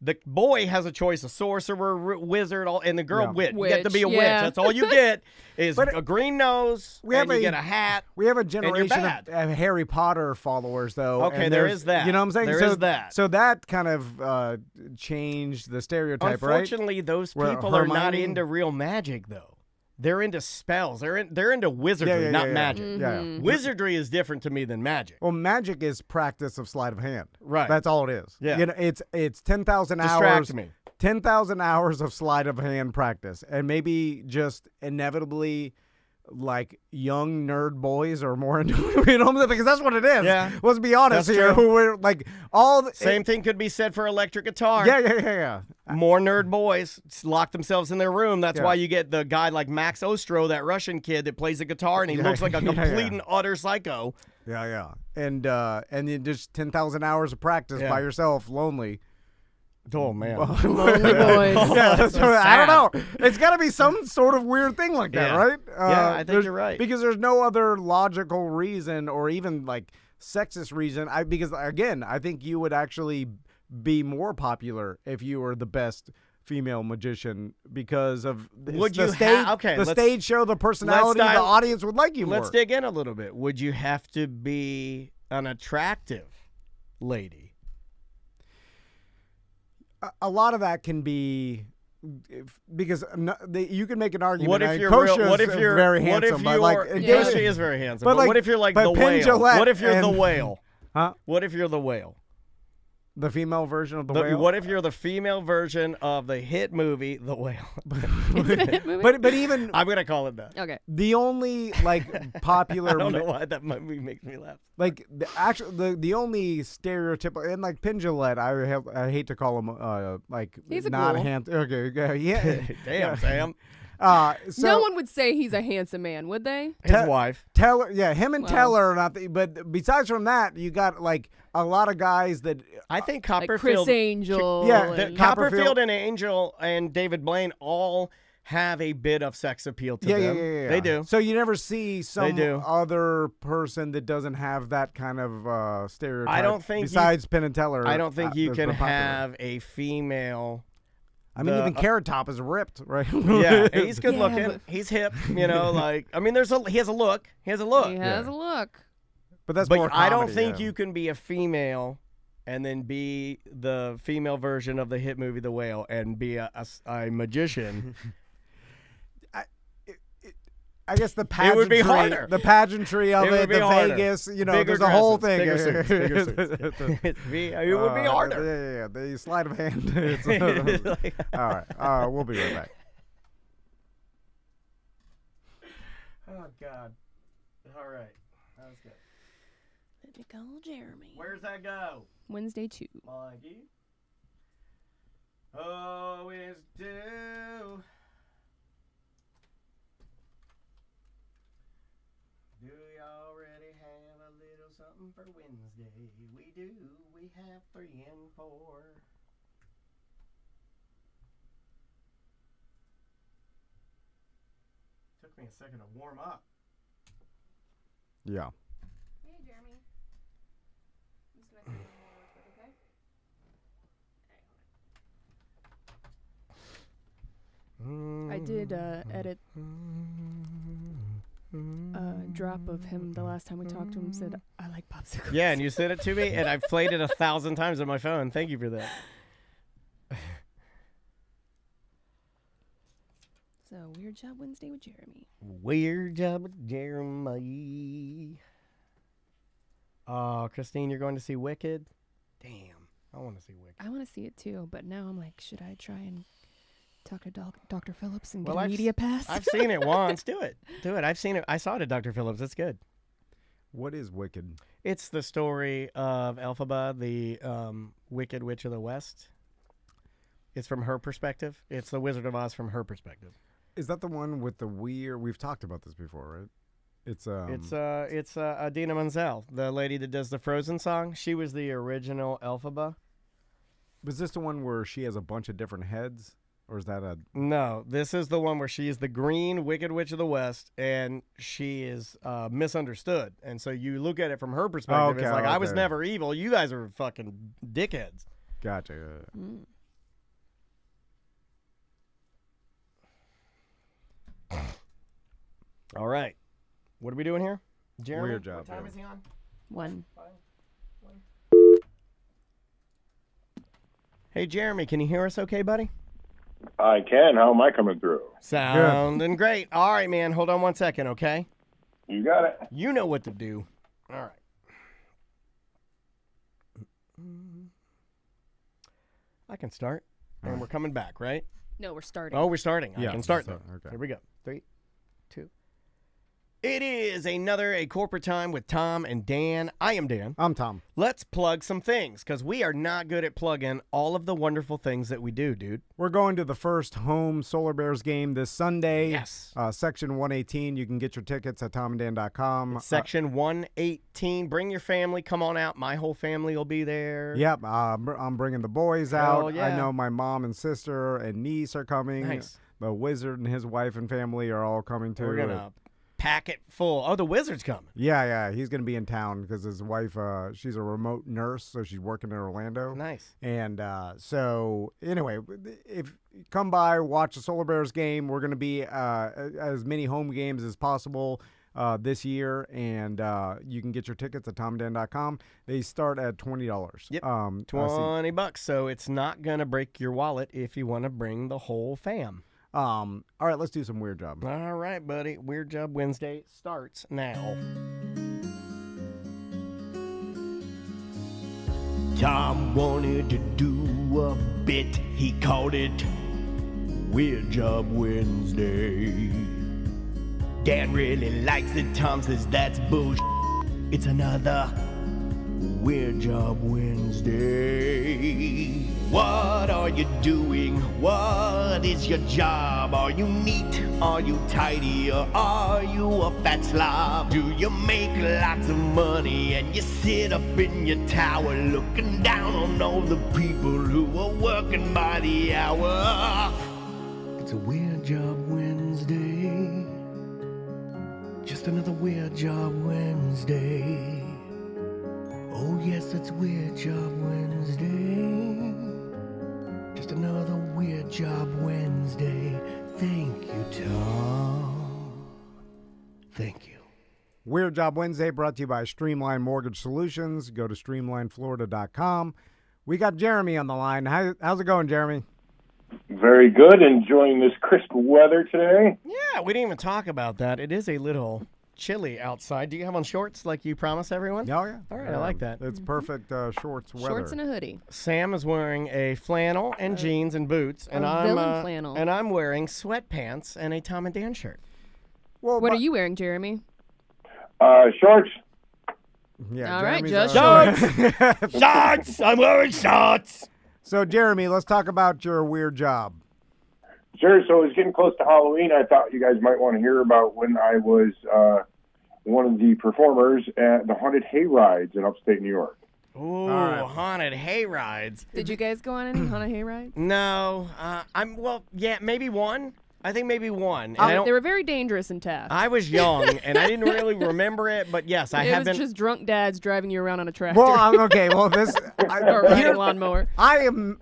Speaker 1: the boy has a choice: a sorcerer, wizard, and the girl witch. You get to be a witch.
Speaker 2: Yeah.
Speaker 1: That's all you get is a green nose.
Speaker 3: We have
Speaker 1: and you get a hat.
Speaker 3: We have a
Speaker 1: you're
Speaker 3: generation
Speaker 1: bad.
Speaker 3: of Harry Potter followers, though.
Speaker 1: Okay,
Speaker 3: and
Speaker 1: there
Speaker 3: there's-
Speaker 1: is that.
Speaker 3: You know what I'm saying?
Speaker 1: There
Speaker 3: so,
Speaker 1: is that.
Speaker 3: So that kind of changed the stereotype, right?
Speaker 1: Unfortunately, those
Speaker 3: Where
Speaker 1: people are not
Speaker 3: Hermione-
Speaker 1: into real magic, though. They're into spells. They're into wizardry, not magic.
Speaker 3: Yeah.
Speaker 1: Wizardry is different to me than magic.
Speaker 3: Well, magic is practice of sleight of hand.
Speaker 1: Right.
Speaker 3: That's all it is.
Speaker 1: Yeah.
Speaker 3: You know, it's 10,000
Speaker 1: Distract
Speaker 3: hours.
Speaker 1: me.
Speaker 3: 10,000 hours of sleight of hand practice, and maybe just inevitably, like young nerd boys are more into it, you know, because that's what it is.
Speaker 1: Yeah.
Speaker 3: Let's be honest
Speaker 1: That's
Speaker 3: here.
Speaker 1: true.
Speaker 3: We're like all the
Speaker 1: Same thing could be said for electric guitar.
Speaker 3: Yeah.
Speaker 1: More nerd boys lock themselves in their room. That's
Speaker 3: Yeah.
Speaker 1: why you get the guy like Max Ostro, that Russian kid that plays the guitar, and he looks like a
Speaker 3: Yeah,
Speaker 1: complete
Speaker 3: yeah.
Speaker 1: and utter psycho.
Speaker 3: Yeah. And then just 10,000 hours of practice
Speaker 1: Yeah.
Speaker 3: by yourself, lonely.
Speaker 1: Oh, man.
Speaker 2: Lonely boys.
Speaker 3: Yeah, that's
Speaker 1: so
Speaker 3: what- I
Speaker 1: sad.
Speaker 3: don't know. It's got to be some sort of weird thing like that,
Speaker 1: Yeah.
Speaker 3: right?
Speaker 1: Yeah, I think
Speaker 3: there's-
Speaker 1: you're right.
Speaker 3: Because there's no other logical reason or even like sexist reason. Because again, I think you would actually be more popular if you were the best female magician because of
Speaker 1: Would
Speaker 3: the
Speaker 1: you
Speaker 3: stage,
Speaker 1: okay,
Speaker 3: the
Speaker 1: let's-
Speaker 3: stage show, the personality, the
Speaker 1: dive-
Speaker 3: audience would like you more.
Speaker 1: Let's dig in a little bit. Would you have to be an attractive lady?
Speaker 3: A lot of that can be because you can make an argument.
Speaker 1: What if
Speaker 3: and
Speaker 1: you're
Speaker 3: Kosha's
Speaker 1: real? What if you're
Speaker 3: very
Speaker 1: What
Speaker 3: handsome?
Speaker 1: if
Speaker 3: but
Speaker 1: you're?
Speaker 3: like,
Speaker 2: Yeah.
Speaker 1: Kosha is very handsome.
Speaker 3: But
Speaker 1: But what
Speaker 3: like-
Speaker 1: if you're like
Speaker 3: but
Speaker 1: the
Speaker 3: Penn
Speaker 1: whale?
Speaker 3: Jillette
Speaker 1: What if you're the
Speaker 3: and-
Speaker 1: whale?
Speaker 3: Huh?
Speaker 1: What if you're the whale?
Speaker 3: The female version of the whale.
Speaker 1: What if you're the female version of the hit movie The Whale?
Speaker 2: Is it a hit movie?
Speaker 3: But even
Speaker 1: I'm gonna call it that.
Speaker 2: Okay.
Speaker 3: the only like popular
Speaker 1: I don't know why that movie makes me laugh.
Speaker 3: like the only stereotypical and like Penn Jillette, I hate to call him like
Speaker 2: He's a
Speaker 3: not
Speaker 2: ghoul.
Speaker 3: handsome. Okay, yeah.
Speaker 1: Damn, Sam.
Speaker 3: So
Speaker 2: No one would say he's a handsome man, would they?
Speaker 1: His wife.
Speaker 3: Teller, yeah, him and
Speaker 2: Well.
Speaker 3: Teller are not. But besides from that, you got like a lot of guys that
Speaker 1: I think
Speaker 2: Like
Speaker 1: Copperfield.
Speaker 2: Chris Angel.
Speaker 3: Yeah,
Speaker 2: and-
Speaker 1: Copperfield and Angel and David Blaine all have a bit of sex appeal to them.
Speaker 3: Yeah.
Speaker 1: They do.
Speaker 3: So you never see some
Speaker 1: do.
Speaker 3: other person that doesn't have that kind of stereotype.
Speaker 1: I don't think you-
Speaker 3: besides Penn and Teller.
Speaker 1: I don't think you
Speaker 3: that's
Speaker 1: can
Speaker 3: been popular.
Speaker 1: have a female.
Speaker 3: I mean,
Speaker 1: the-
Speaker 3: even Carrot Top is ripped, right?
Speaker 1: Yeah, he's good
Speaker 2: Yeah,
Speaker 1: looking.
Speaker 2: but-
Speaker 1: He's hip. You know, like I mean, he has a look. He has a look.
Speaker 2: He has a look.
Speaker 3: But that's
Speaker 1: But
Speaker 3: more.
Speaker 1: I don't
Speaker 3: comedy,
Speaker 1: think
Speaker 3: yeah.
Speaker 1: you can be a female and then be the female version of the hit movie The Whale and be a magician.
Speaker 3: I guess the
Speaker 1: It
Speaker 3: pageantry,
Speaker 1: would be harder.
Speaker 3: the pageantry of
Speaker 1: It
Speaker 3: it,
Speaker 1: would be
Speaker 3: the
Speaker 1: harder.
Speaker 3: Vegas, you know,
Speaker 1: Bigger
Speaker 3: there's a whole
Speaker 1: dresses,
Speaker 3: thing.
Speaker 1: bigger suits, bigger suits. It would be harder.
Speaker 3: Yeah. The sleight of hand.
Speaker 1: Like-
Speaker 3: All right. We'll be right back.
Speaker 1: Oh God! All right, that was good.
Speaker 2: Let me call Jeremy.
Speaker 1: Where's that go,
Speaker 2: Wednesday 2.
Speaker 1: Mikey? Always do. Do we already have a little something for Wednesday? We do. We have 3 and 4. Took me a second to warm up.
Speaker 3: Yeah.
Speaker 2: Hey, Jeremy. I'm just going to say one more real quick, okay? I did edit a drop of him the last time we talked to him. Said, I like Papa popsicles.
Speaker 1: Yeah, and you sent it to me, and I've played it 1,000 times on my phone. Thank you for that.
Speaker 2: So, Weird Job Wednesday with Jeremy.
Speaker 1: Weird job with Jeremy. Oh, Christine, you're going to see Wicked? Damn, I want to see Wicked.
Speaker 2: I want to see it too, but now I'm like, should I try and talk to Dr. Phillips and
Speaker 1: Well,
Speaker 2: get a media pass?
Speaker 1: I've seen it once. Do it. I've seen it. I saw it at Dr. Phillips. It's good.
Speaker 3: What is Wicked?
Speaker 1: It's the story of Elphaba, the Wicked Witch of the West. It's from her perspective. It's the Wizard of Oz from her perspective.
Speaker 3: Is that the one with the weird? We've talked about this before, right? It's
Speaker 1: Idina Menzel, the lady that does the Frozen song. She was the original Elphaba.
Speaker 3: Was this the one where she has a bunch of different heads, or is that a?
Speaker 1: No, this is the one where she is the green Wicked Witch of the West, and she is misunderstood. And so you look at it from her perspective.
Speaker 3: Okay,
Speaker 1: it's like, I was
Speaker 3: okay.
Speaker 1: never evil. You guys are fucking dickheads.
Speaker 3: Gotcha.
Speaker 1: All right. What are we doing here? Jeremy?
Speaker 3: Weird job,
Speaker 1: What time
Speaker 3: yeah.
Speaker 1: is he on?
Speaker 2: 1.
Speaker 1: Hey, Jeremy, can you hear us okay, buddy?
Speaker 6: I can. How am I coming through?
Speaker 1: Sounding great. All right, man. Hold on 1 second, okay?
Speaker 6: You got it.
Speaker 1: You know what to do. All right. I can start. And we're coming back, right?
Speaker 2: No, we're starting.
Speaker 1: Oh, we're starting. I
Speaker 3: Yeah,
Speaker 1: can start.
Speaker 3: so- okay.
Speaker 1: Here we go. 3, 2. It is a corporate time with Tom and Dan. I am Dan.
Speaker 3: I'm Tom.
Speaker 1: Let's plug some things because we are not good at plugging all of the wonderful things that we do, dude.
Speaker 3: We're going to the first home Solar Bears game this Sunday.
Speaker 1: Yes.
Speaker 3: Section 118. You can get your tickets at tomandan.com.
Speaker 1: Section 118. Bring your family. Come on out. My whole family will be there.
Speaker 3: Yep. I'm bringing the boys
Speaker 1: Hell
Speaker 3: out.
Speaker 1: yeah.
Speaker 3: I know my mom and sister and niece are coming.
Speaker 1: Nice.
Speaker 3: The Wizard and his wife and family are all coming too.
Speaker 1: We're going to pack it full. Oh, the Wizard's coming.
Speaker 3: Yeah. He's going to be in town because his wife, she's a remote nurse, so she's working in Orlando.
Speaker 1: Nice.
Speaker 3: And so, anyway, if you come by, watch the Solar Bears game. We're going to be as many home games as possible this year, and you can get your tickets at tomandan.com. They start at $20.
Speaker 1: Yep.
Speaker 3: $20.
Speaker 1: So it's not going to break your wallet if you want to bring the whole fam.
Speaker 3: All right, let's do some weird job.
Speaker 1: All right, buddy. Weird Job Wednesday starts now. Tom wanted to do a bit. He called it Weird Job Wednesday. Dan really likes it. Tom says that's bullshit. It's another Weird Job Wednesday. What are you doing? What is your job? Are you neat? Are you tidy? Or are you a fat slob? Do you make lots of money and you sit up in your tower looking down on all the people who are working by the hour? It's a Weird Job Wednesday. Just another Weird Job Wednesday. Oh yes, it's Weird Job Wednesday. Just another Weird Job Wednesday. Thank you, Tom. Thank you.
Speaker 3: Weird Job Wednesday brought to you by Streamline Mortgage Solutions. Go to streamlineflorida.com. We got Jeremy on the line. How's it going, Jeremy?
Speaker 6: Very good. Enjoying this crisp weather today.
Speaker 1: Yeah, we didn't even talk about that. It is a little chilly outside. Do you have on shorts like you promised everyone?
Speaker 3: Oh, yeah.
Speaker 1: All right, I like that.
Speaker 3: It's perfect shorts weather.
Speaker 2: Shorts and a hoodie.
Speaker 1: Sam is wearing a flannel and jeans and boots, and
Speaker 2: villain flannel.
Speaker 1: and I'm wearing sweatpants and a Tom and Dan shirt.
Speaker 3: Well,
Speaker 2: What are you wearing, Jeremy?
Speaker 6: Shorts.
Speaker 3: Yeah,
Speaker 2: All right,
Speaker 3: Jeremy's
Speaker 2: just
Speaker 1: Shorts! Shorts! I'm wearing shorts!
Speaker 3: So, Jeremy, let's talk about your weird job.
Speaker 6: Sure. So it's getting close to Halloween. I thought you guys might want to hear about when I was one of the performers at the haunted hay rides in upstate New York.
Speaker 1: Ooh,
Speaker 3: right.
Speaker 1: haunted hay rides.
Speaker 2: Did you guys go on any haunted hay rides?
Speaker 1: No, maybe one. I think maybe one. And I don't-
Speaker 2: They were very dangerous in Taft.
Speaker 1: I was young and I didn't really remember it, but yes, I
Speaker 2: it
Speaker 1: have
Speaker 2: was
Speaker 1: been.
Speaker 2: just drunk dads driving you around on a tractor
Speaker 3: Well, okay. Well, this
Speaker 2: or riding a lawnmower.
Speaker 3: I am.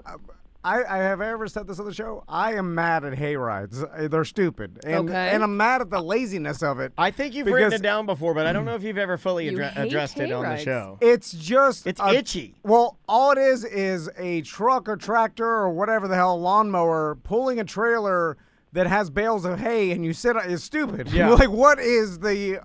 Speaker 3: I have ever said this on the show. I am mad at hay rides. They're stupid, and I'm mad at the laziness of it.
Speaker 1: I think you've written it down before, but I don't know if you've ever fully addressed it on the show.
Speaker 3: It's just
Speaker 1: it's itchy.
Speaker 3: Well, all it is a truck or tractor or whatever the hell lawnmower pulling a trailer that has bales of hay, and you sit. It's stupid.
Speaker 1: Yeah.
Speaker 3: Like, what is the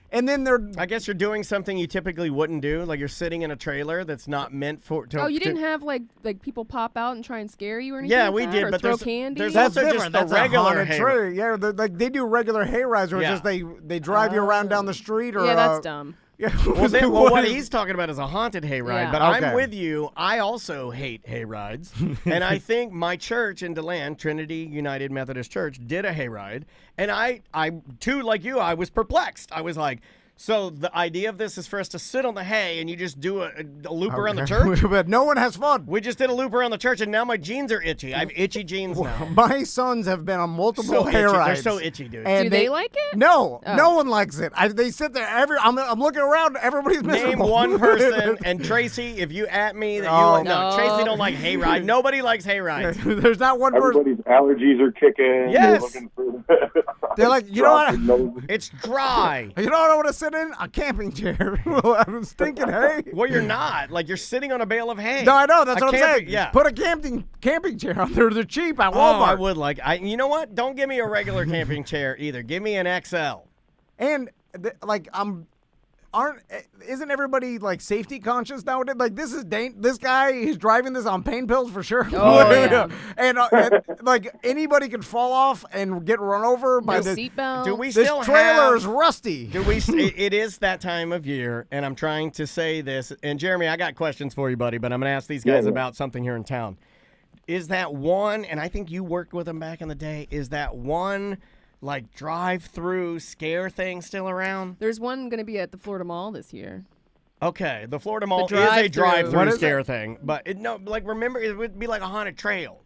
Speaker 3: And then
Speaker 1: I guess you're doing something you typically wouldn't do, like you're sitting in a trailer that's not meant for.
Speaker 2: You didn't have like people pop out and try and scare you or anything?
Speaker 1: Yeah,
Speaker 2: like
Speaker 1: we
Speaker 2: that?
Speaker 1: did,
Speaker 2: Or
Speaker 1: but
Speaker 2: throw candy.
Speaker 1: there's
Speaker 3: that's
Speaker 1: also
Speaker 3: different.
Speaker 1: just
Speaker 3: That's
Speaker 1: the regular
Speaker 3: a
Speaker 1: hay.
Speaker 3: trailer. Yeah, like they do regular hay rides, or just they drive you around down the street, or
Speaker 2: yeah, that's dumb.
Speaker 3: Yeah.
Speaker 1: What he's talking about is a haunted hayride,
Speaker 2: Yeah.
Speaker 1: but
Speaker 3: Okay.
Speaker 1: I'm with you. I also hate hayrides, and I think my church in DeLand, Trinity United Methodist Church, did a hayride, and I too, like you, I was perplexed. I was like, so the idea of this is for us to sit on the hay and you just do a loop around the church?
Speaker 3: But no one has fun.
Speaker 1: We just did a loop around the church, and now my jeans are itchy. I have itchy jeans now.
Speaker 3: My sons have been on multiple hay
Speaker 1: itchy.
Speaker 3: rides.
Speaker 1: They're so itchy, dude.
Speaker 3: And
Speaker 2: Do they like it?
Speaker 3: No,
Speaker 2: Oh.
Speaker 3: no one likes it. They sit there. I'm looking around. Everybody's
Speaker 1: Name
Speaker 3: miserable.
Speaker 1: one person, and Tracy, if you at me that you
Speaker 3: Oh.
Speaker 1: like, no,
Speaker 2: No.
Speaker 1: Tracy don't like hayride. Nobody likes hayrides.
Speaker 3: There's not one person.
Speaker 6: Everybody's allergies are kicking.
Speaker 1: Yes.
Speaker 6: They're looking for
Speaker 3: They're like, you know what?
Speaker 6: dropping noses.
Speaker 1: It's dry.
Speaker 3: You know what I want to sit in? A camping chair. I'm stinking hay.
Speaker 1: Well, you're not. Like, you're sitting on a bale of hay.
Speaker 3: No, I know. That's
Speaker 1: A
Speaker 3: what I'm
Speaker 1: camping-
Speaker 3: saying.
Speaker 1: Yeah.
Speaker 3: Put a camping chair on there. They're cheap at
Speaker 1: Oh,
Speaker 3: Walmart.
Speaker 1: I would like. You know what? Don't give me a regular camping chair either. Give me an XL.
Speaker 3: And isn't everybody like safety conscious nowadays? Like this guy, he's driving this on pain pills for sure.
Speaker 2: Oh, yeah.
Speaker 3: and like anybody could fall off and get run over by
Speaker 2: No
Speaker 3: the
Speaker 2: seatbelt.
Speaker 1: Do we
Speaker 3: this
Speaker 1: still
Speaker 3: trailer
Speaker 1: have?
Speaker 3: is rusty.
Speaker 1: Do we? It is that time of year, and I'm trying to say this. And Jeremy, I got questions for you, buddy, but I'm going to ask these guys
Speaker 6: Yeah.
Speaker 1: about something here in town. Is that one? And I think you worked with them back in the day. Is that one? Like drive-through scare thing still around?
Speaker 2: There's one going to be at the Florida Mall this year.
Speaker 1: Okay, the Florida Mall is a
Speaker 2: drive-through.
Speaker 1: drive-through
Speaker 3: What is
Speaker 1: scare
Speaker 3: it?
Speaker 1: thing, but remember, it would be like a haunted trail,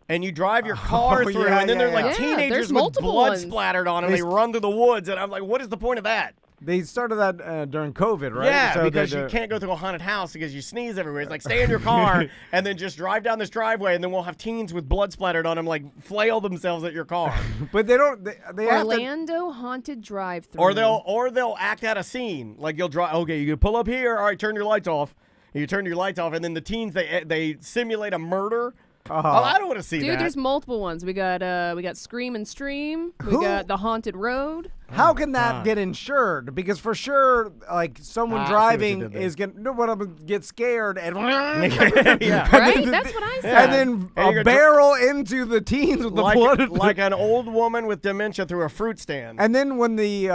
Speaker 1: and you drive your car through,
Speaker 3: yeah,
Speaker 1: and then
Speaker 3: yeah,
Speaker 1: there's like
Speaker 2: yeah. Yeah,
Speaker 1: teenagers
Speaker 2: there's
Speaker 1: with
Speaker 2: multiple
Speaker 1: blood
Speaker 2: ones.
Speaker 1: splattered on them. They run through the woods, and I'm like, what is the point of that?
Speaker 3: They started that during COVID, right?
Speaker 1: Yeah,
Speaker 3: So
Speaker 1: because
Speaker 3: they-
Speaker 1: you can't go through a haunted house because you sneeze everywhere. It's like stay in your car and then just drive down this driveway, and then we'll have teens with blood splattered on them like flail themselves at your car,
Speaker 3: But they don't. They have to.
Speaker 2: Orlando Haunted Drive-Through.
Speaker 1: or they'll act out a scene like you'll drive. Okay, you pull up here. All right, turn your lights off. You turn your lights off, and then the teens they simulate a murder. Oh, I don't want to see
Speaker 2: Dude,
Speaker 1: that.
Speaker 2: there's multiple ones. We got Scream and Stream. We
Speaker 3: Who-
Speaker 2: got The Haunted Road.
Speaker 3: How can that get insured? Because for sure, like someone
Speaker 1: I see what you
Speaker 3: driving
Speaker 1: did there.
Speaker 3: is gonna get scared and
Speaker 1: Yeah.
Speaker 2: Right? That's what I said.
Speaker 3: and then
Speaker 1: And you're
Speaker 3: barrel into the teens with the blood.
Speaker 1: like an old woman with dementia through a fruit stand.
Speaker 3: And then when the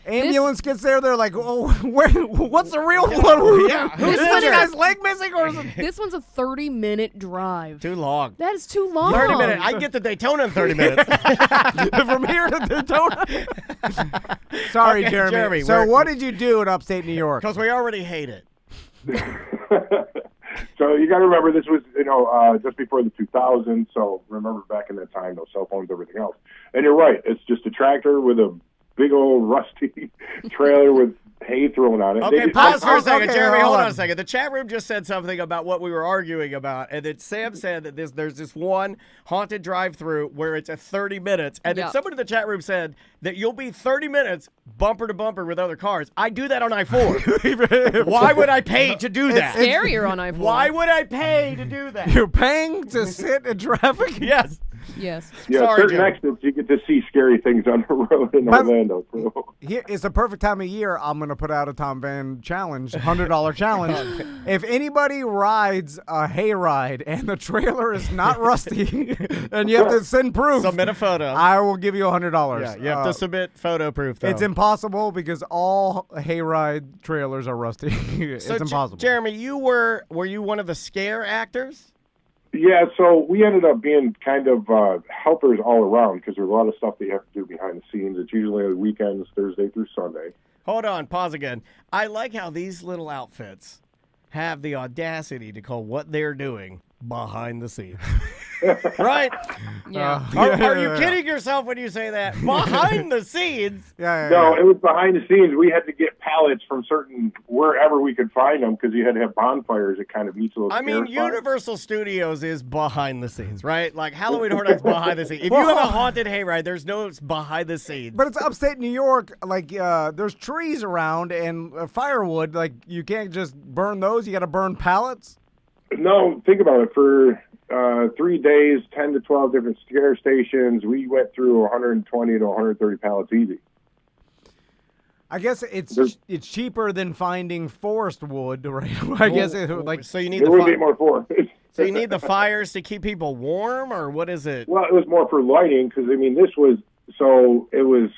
Speaker 3: ambulance gets there, they're like, "Oh, what's the real one?
Speaker 1: Yeah.
Speaker 3: Is
Speaker 2: This one
Speaker 3: this
Speaker 2: is-
Speaker 3: guy's leg missing or is it?"
Speaker 2: This one's a 30-minute drive.
Speaker 1: Too long.
Speaker 2: That is too long.
Speaker 1: 30 minutes. I get to Daytona in 30 minutes.
Speaker 3: From here to Daytona. Sorry,
Speaker 1: Okay,
Speaker 3: Jeremy.
Speaker 1: Jeremy,
Speaker 3: So,
Speaker 1: we're-
Speaker 3: what did you do in upstate New York?
Speaker 1: Because we already hate it.
Speaker 6: So you got to remember, this was just before the 2000s. So remember, back in that time, no cell phones, everything else. And you're right, it's just a tractor with a big old rusty trailer with hay thrown on it.
Speaker 1: Okay, pause for a second.
Speaker 3: okay,
Speaker 1: Jeremy,
Speaker 3: hold
Speaker 1: hold on
Speaker 3: on.
Speaker 1: a second. The chat room just said something about what we were arguing about, and then Sam said that there's this one haunted drive-through where it's at 30 minutes, and then
Speaker 2: Yep.
Speaker 1: someone in the chat room said that you'll be 30 minutes bumper to bumper with other cars. I do that on I-4. Why would I pay to do that?
Speaker 2: Scarier on I-4.
Speaker 1: Why would I pay to do that?
Speaker 3: You're paying to sit in traffic?
Speaker 1: Yes.
Speaker 2: Yes.
Speaker 6: Yeah,
Speaker 1: Sorry,
Speaker 6: certain
Speaker 1: Jim.
Speaker 6: exits, you get to see scary things on the road in
Speaker 3: But-
Speaker 6: Orlando. So.
Speaker 3: Here is the perfect time of year. I'm going to put out a Tom Van challenge, $100 challenge. If anybody rides a hayride and the trailer is not rusty, and you have to send proof,
Speaker 1: Submit a photo.
Speaker 3: I will give you $100.
Speaker 1: Yeah, you have to submit photo proof, though.
Speaker 3: It's impossible because all hayride trailers are rusty. It's
Speaker 1: So,
Speaker 3: impossible.
Speaker 1: Jeremy, were you one of the scare actors?
Speaker 6: Yeah, so we ended up being kind of helpers all around because there's a lot of stuff that you have to do behind the scenes. It's usually on the weekends, Thursday through Sunday.
Speaker 1: Hold on, pause again. I like how these little outfits have the audacity to call what they're doing behind the scenes. Right?
Speaker 2: Yeah.
Speaker 1: Are you kidding yourself when you say that? Behind the scenes?
Speaker 6: No, it was behind the scenes. We had to get pallets from wherever we could find them because you had to have bonfires at kind of each little
Speaker 1: I mean,
Speaker 6: scare spot.
Speaker 1: Universal Studios is behind the scenes, right? Like Halloween Horror Nights behind the scenes. If you have a haunted hayride, there's no behind the scenes.
Speaker 3: But it's upstate New York. Like, there's trees around and firewood. Like, you can't just burn those. You got to burn pallets.
Speaker 6: No, think about it. For 3 days, 10 to 12 different scare stations, we went through 120 to 130 pallets easy.
Speaker 3: I guess it's cheaper than finding forest wood, right? I guess
Speaker 1: So you need
Speaker 6: It would be more for.
Speaker 1: So you need the fires to keep people warm, or what is it?
Speaker 6: Well, it was more for lighting because, I mean, it was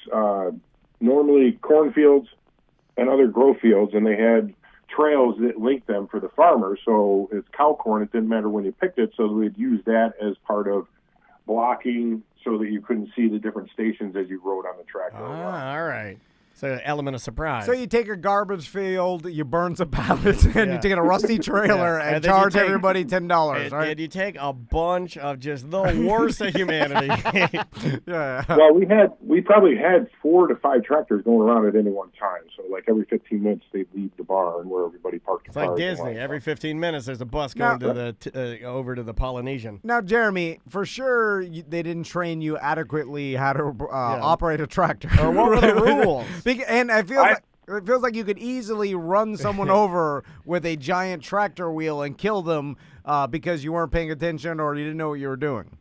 Speaker 6: normally cornfields and other grow fields, and they had trails that linked them for the farmers. So it's cow corn. It didn't matter when you picked it. So we'd use that as part of blocking so that you couldn't see the different stations as you rode on the tractor.
Speaker 1: All right. So element of surprise.
Speaker 3: So you take a garbage field, you burn some pallets, and you take a rusty trailer and
Speaker 1: then you
Speaker 3: charge
Speaker 1: take-
Speaker 3: everybody $10, right?
Speaker 1: And you take a bunch of just the worst of humanity.
Speaker 3: Yeah.
Speaker 6: Well, we probably had 4 to 5 tractors going around at any one time. So like every 15 minutes they'd leave the barn where everybody parked
Speaker 1: It's
Speaker 6: the cars.
Speaker 1: like
Speaker 6: and
Speaker 1: Disney.
Speaker 6: all
Speaker 1: Every
Speaker 6: that
Speaker 1: 15 minutes, there's a bus
Speaker 3: Now-
Speaker 1: going to over to the Polynesian.
Speaker 3: Now, Jeremy, for sure they didn't train you adequately how to operate a tractor.
Speaker 1: Or what were the rules?
Speaker 3: And it feels like you could easily run someone over with a giant tractor wheel and kill them because you weren't paying attention or you didn't know what you were doing.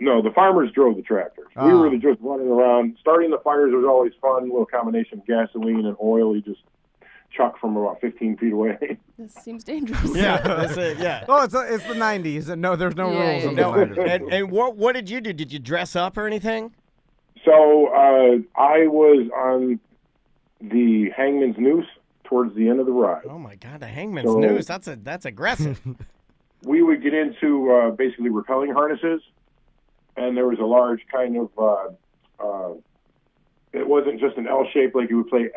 Speaker 6: No, the farmers drove the tractors. We were just running around. Starting the fires was always fun. A little combination of gasoline and oil. You just chuck from about 15 feet away.
Speaker 2: This seems dangerous.
Speaker 1: Yeah, that's it. Yeah.
Speaker 3: Oh, it's the 90s, and no, there's no
Speaker 2: Yeah,
Speaker 3: rules
Speaker 2: yeah,
Speaker 3: in
Speaker 2: yeah.
Speaker 3: the 90s.
Speaker 1: And what did you do? Did you dress up or anything?
Speaker 6: So I was on the hangman's noose towards the end of the ride.
Speaker 1: Oh my God, the hangman's noose. That's aggressive.
Speaker 6: We would get into basically rappelling harnesses, and there was a large kind of it wasn't just an L shape like you would play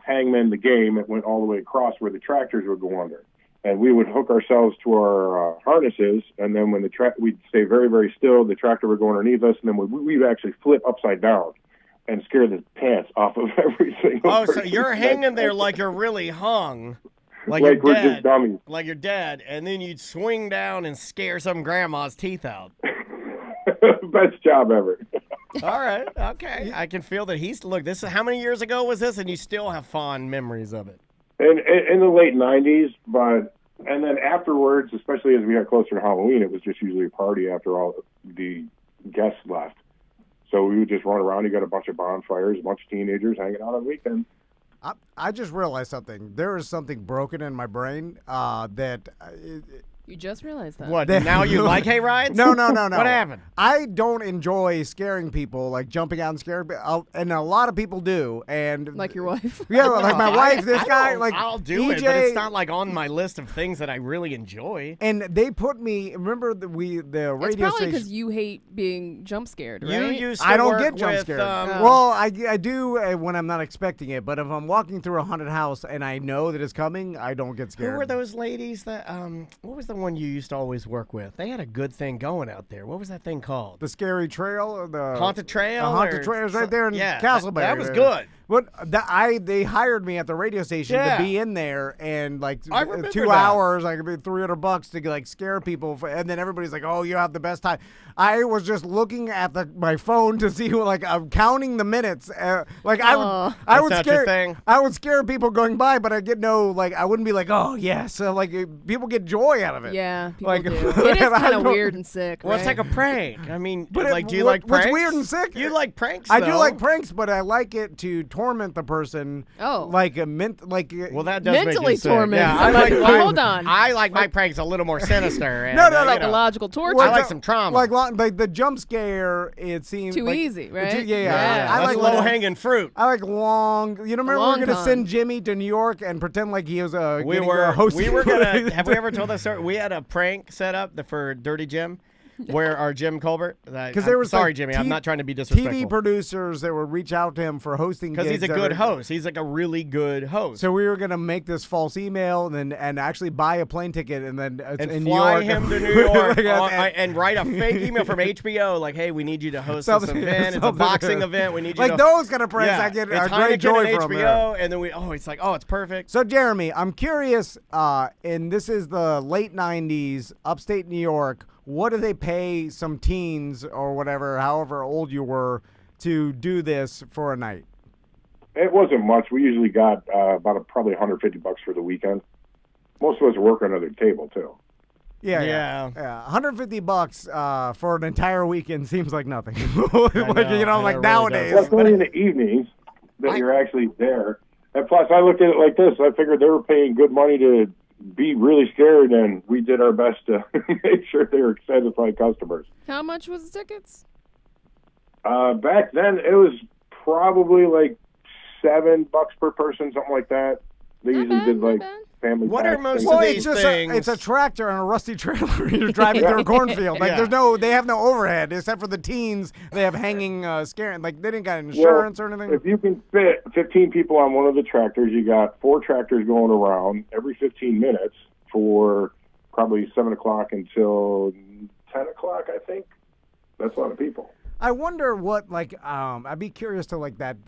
Speaker 6: hangman the game. It went all the way across where the tractors would go under, and we would hook ourselves to our harnesses, and then when we'd stay very, very still, the tractor would go underneath us, and then we'd actually flip upside down and scare the pants off of every single
Speaker 1: Oh, so
Speaker 6: person.
Speaker 1: you're hanging there like you're really hung. Like
Speaker 6: Like
Speaker 1: your
Speaker 6: we're
Speaker 1: dad,
Speaker 6: just dummies.
Speaker 1: like your dad, and then you'd swing down and scare some grandma's teeth out.
Speaker 6: Best job ever.
Speaker 1: All right, okay. I can feel that look, this is how many years ago was this, and you still have fond memories of it.
Speaker 6: In the late 90s, and then afterwards, especially as we got closer to Halloween, it was just usually a party after all the guests left. So we would just run around. You got a bunch of bonfires, a bunch of teenagers hanging out on weekends.
Speaker 3: I just realized something. There is something broken in my brain that
Speaker 2: You just realized that.
Speaker 1: What, now you like hay rides?
Speaker 3: No.
Speaker 1: What happened?
Speaker 3: I don't enjoy scaring people, like jumping out and scaring people, and a lot of people do. And
Speaker 2: Like your wife.
Speaker 3: yeah, like my wife, this guy, like
Speaker 1: I'll do
Speaker 3: EJ,
Speaker 1: it, but it's not like on my list of things that I really enjoy.
Speaker 3: And they put me. Remember the
Speaker 2: It's
Speaker 3: radio
Speaker 2: probably
Speaker 3: station.
Speaker 2: because you hate being jump scared,
Speaker 1: You
Speaker 2: right?
Speaker 1: used to
Speaker 3: I don't
Speaker 1: work
Speaker 3: get jump
Speaker 1: with,
Speaker 3: scared.
Speaker 2: Oh.
Speaker 3: Well, I do when I'm not expecting it, but if I'm walking through a haunted house and I know that it's coming, I don't get scared.
Speaker 1: Who were those ladies that what was the one you used to always work with? They had a good thing going out there. What was that thing called?
Speaker 3: The scary trail, or the
Speaker 1: Haunted Trail?
Speaker 3: The haunted
Speaker 1: or
Speaker 3: trail is right
Speaker 1: some-
Speaker 3: there in
Speaker 1: yeah,
Speaker 3: Castleberry.
Speaker 1: That was
Speaker 3: there.
Speaker 1: good.
Speaker 3: What they hired me at the radio station
Speaker 1: Yeah.
Speaker 3: to be in there and like
Speaker 1: I remember
Speaker 3: 2
Speaker 1: that.
Speaker 3: hours, like it'd be $300 to like scare people, and then everybody's like, "Oh, you have the best time." I was just looking at my phone to see like I'm counting the minutes. Like I
Speaker 2: Aw.
Speaker 3: would
Speaker 1: That's not your
Speaker 3: scare
Speaker 1: thing?
Speaker 3: I would scare people going by, but I get no like I wouldn't be like, "Oh yes," like people get joy out of it.
Speaker 2: Yeah, people
Speaker 3: Like,
Speaker 2: do. It is
Speaker 3: I
Speaker 2: kind of
Speaker 3: don't-
Speaker 2: weird and sick.
Speaker 1: Well, it's
Speaker 2: right?
Speaker 1: like a prank. I mean,
Speaker 3: But
Speaker 1: like, do you like
Speaker 3: what's
Speaker 1: pranks?
Speaker 3: weird and sick?
Speaker 1: You like pranks,
Speaker 3: I do
Speaker 1: though.
Speaker 3: like pranks, but I like it to torment the person.
Speaker 2: Oh.
Speaker 3: like a like.
Speaker 1: Well, that does
Speaker 2: Mentally
Speaker 1: make you sick.
Speaker 2: torment
Speaker 1: Yeah, I
Speaker 2: somebody.
Speaker 1: like
Speaker 2: Well,
Speaker 1: mine-
Speaker 2: hold on.
Speaker 1: I like my pranks a little more sinister. And,
Speaker 3: No,
Speaker 1: you know,
Speaker 2: Psychological torture.
Speaker 1: I like some trauma.
Speaker 3: like the jump scare. It seems
Speaker 2: Too
Speaker 3: like,
Speaker 2: easy, right?
Speaker 3: Yeah.
Speaker 2: Yeah.
Speaker 3: I
Speaker 1: That's
Speaker 3: like
Speaker 1: low hanging fruit.
Speaker 3: I like long. You know, remember we
Speaker 2: long
Speaker 3: were gonna
Speaker 2: con.
Speaker 3: send Jimmy to New York and pretend like he was
Speaker 1: We
Speaker 3: getting
Speaker 1: were
Speaker 3: hosting.
Speaker 1: gonna. Have we ever told that story? We had a prank set up for Dirty Jim. where our Jim Colbert.
Speaker 3: Because there was
Speaker 1: sorry,
Speaker 3: like
Speaker 1: Jimmy. I'm not trying to be disrespectful.
Speaker 3: TV producers that would reach out to him for hosting
Speaker 1: because he's a
Speaker 3: gigs
Speaker 1: good host. He's like a really good host.
Speaker 3: So we were gonna make this false email and actually buy a plane ticket and then
Speaker 1: and
Speaker 3: in
Speaker 1: fly
Speaker 3: New York.
Speaker 1: him to New York and write a fake email from HBO like, hey, we need you to host this event. It's a boxing event. We need you
Speaker 3: like
Speaker 1: to
Speaker 3: those kind of pranks.
Speaker 1: yeah,
Speaker 3: I get
Speaker 1: it's
Speaker 3: a great
Speaker 1: Heineken
Speaker 3: joy
Speaker 1: and
Speaker 3: from
Speaker 1: HBO, and then it's like, oh, it's perfect.
Speaker 3: So Jeremy, I'm curious, and this is the late 90s, upstate New York. What do they pay some teens or whatever, however old you were, to do this for a night?
Speaker 6: It wasn't much. We usually got probably $150 for the weekend. Most of us work under the table too.
Speaker 3: Yeah. $150 for an entire weekend seems like nothing. Like
Speaker 1: really
Speaker 3: nowadays.
Speaker 6: Well, it's only in the evenings that you're actually there. And plus, I looked at it like this. I figured they were paying good money to be really scared, and we did our best to make sure they were satisfied customers.
Speaker 2: How much was the tickets?
Speaker 6: Back then, it was probably like $7 per person, something like that. They usually did like family.
Speaker 1: What
Speaker 6: packs,
Speaker 1: are most
Speaker 6: things
Speaker 1: of
Speaker 6: like
Speaker 1: these
Speaker 6: that.
Speaker 1: things?
Speaker 3: It's a tractor and a rusty trailer. You're driving through a cornfield. Like they have no overhead except for the teens. They have hanging scaring. Like they didn't got insurance or anything.
Speaker 6: If you can fit 15 people on one of the tractors, you got 4 tractors going around every 15 minutes for probably 7 o'clock until 10 o'clock. I think that's a lot of people.
Speaker 3: I wonder what, I'd be curious to, that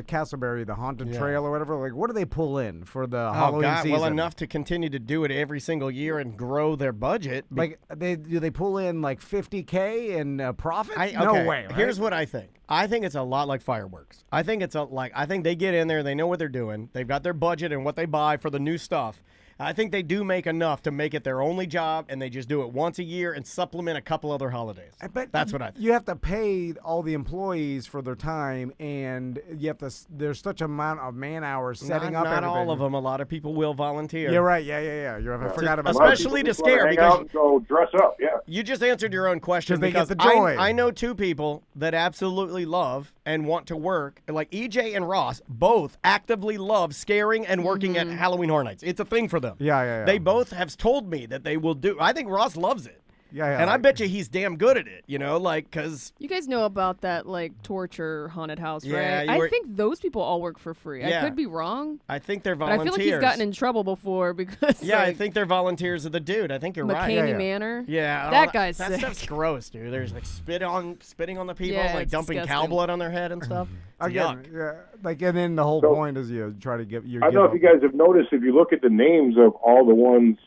Speaker 3: Castleberry, the haunted trail or whatever, what do they pull in for the Halloween season?
Speaker 1: Well, enough to continue to do it every single year and grow their budget.
Speaker 3: Do they pull in, $50K in profit? No way, right?
Speaker 1: Here's what I think. I think it's a lot like fireworks. I think I think they get in there, they know what they're doing. They've got their budget and what they buy for the new stuff. I think they do make enough to make it their only job, and they just do it once a year and supplement a couple other holidays. That's what I think.
Speaker 3: You have to pay all the employees for their time, and you have to. There's such amount of man hours setting up.
Speaker 1: Not
Speaker 3: everything.
Speaker 1: all of them. A lot of people will volunteer.
Speaker 3: Yeah, right. Yeah. I forgot about
Speaker 1: that. Especially to scare, because
Speaker 6: go dress up. Yeah.
Speaker 1: You just answered your own question
Speaker 3: they
Speaker 1: because
Speaker 3: get the joy.
Speaker 1: I know 2 people that absolutely love and want to work, like EJ and Ross, both actively love scaring and working at Halloween Horror Nights. It's a thing for them.
Speaker 3: Yeah.
Speaker 1: They both have told me that they will do. I think Ross loves it.
Speaker 3: Yeah.
Speaker 1: And I bet you he's damn good at it, because...
Speaker 2: You guys know about that, torture haunted house, right?
Speaker 1: Yeah,
Speaker 2: I think those people all work for free.
Speaker 1: Yeah.
Speaker 2: I could be wrong.
Speaker 1: I think they're
Speaker 2: But
Speaker 1: volunteers.
Speaker 2: I feel like he's gotten in trouble before because...
Speaker 1: Yeah, I think they're volunteers of the dude. I think you're right.
Speaker 2: McCamey Manor.
Speaker 1: Yeah.
Speaker 2: That guy's
Speaker 1: that
Speaker 2: sick.
Speaker 1: stuff's gross, dude. There's spitting on the people,
Speaker 2: it's
Speaker 1: dumping cow
Speaker 2: disgusting.
Speaker 1: blood on their head and stuff.
Speaker 3: Again,
Speaker 1: Yuck.
Speaker 3: and then the whole point is you try to get your.
Speaker 6: I don't know if you guys have noticed, if you look at the names of all the ones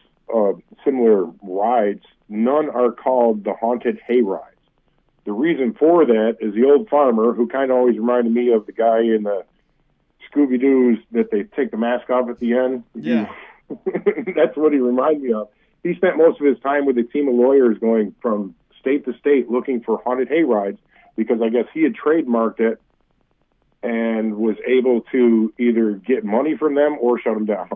Speaker 6: similar rides, none are called the haunted hay rides. The reason for that is the old farmer, who kind of always reminded me of the guy in the Scooby-Doo's that they take the mask off at the end.
Speaker 1: Yeah.
Speaker 6: That's what he reminded me of. He spent most of his time with a team of lawyers going from state to state looking for haunted hay rides, because I guess he had trademarked it and was able to either get money from them or shut them down.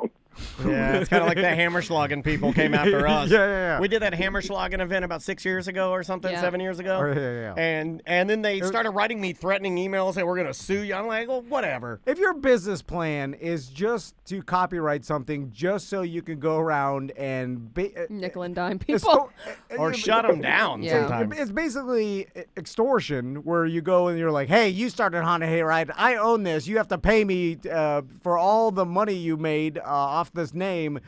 Speaker 1: Yeah, it's kind of like the Hammerschlagen people came after us.
Speaker 3: Yeah.
Speaker 1: We did that Hammerschlagen event about 6 years ago or something, 7 years ago.
Speaker 3: Oh, yeah.
Speaker 1: And then they started writing me threatening emails saying, we're going to sue you. I'm like, well, whatever.
Speaker 3: If your business plan is just to copyright something just so you can go around and
Speaker 2: Nickel and dime people.
Speaker 1: Or shut them down sometimes.
Speaker 3: It's basically extortion, where you go and you're like, hey, you started Haunted Hayride. I own this. You have to pay me for all the money you made off this name.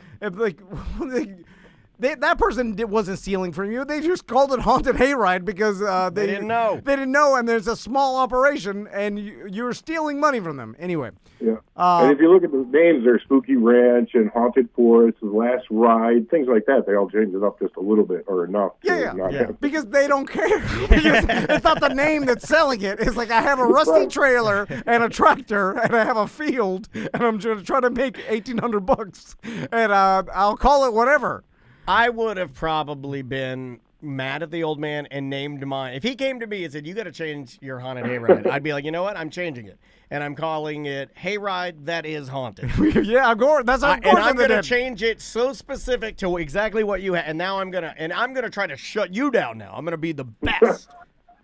Speaker 3: That person wasn't stealing from you. They just called it Haunted Hayride because they
Speaker 1: didn't know.
Speaker 3: They didn't know, and there's a small operation, and you're stealing money from them. Anyway.
Speaker 6: Yeah. And if you look at the names, there's Spooky Ranch and Haunted Forest, The Last Ride, things like that. They all change it up just a little bit or enough.
Speaker 3: Because they don't care. Because it's not the name that's selling it. It's like, I have a rusty trailer and a tractor and I have a field and I'm just trying to make $1,800 and I'll call it whatever.
Speaker 1: I would have probably been mad at the old man and named mine. If he came to me and said, you got to change your haunted hayride, I'd be like, you know what? I'm changing it. And I'm calling it Hayride That Is Haunted.
Speaker 3: Yeah, of course. That's of course.
Speaker 1: And I'm going to change it so specific to exactly what you had. And now I'm going to try to shut you down now. I'm going to be the best.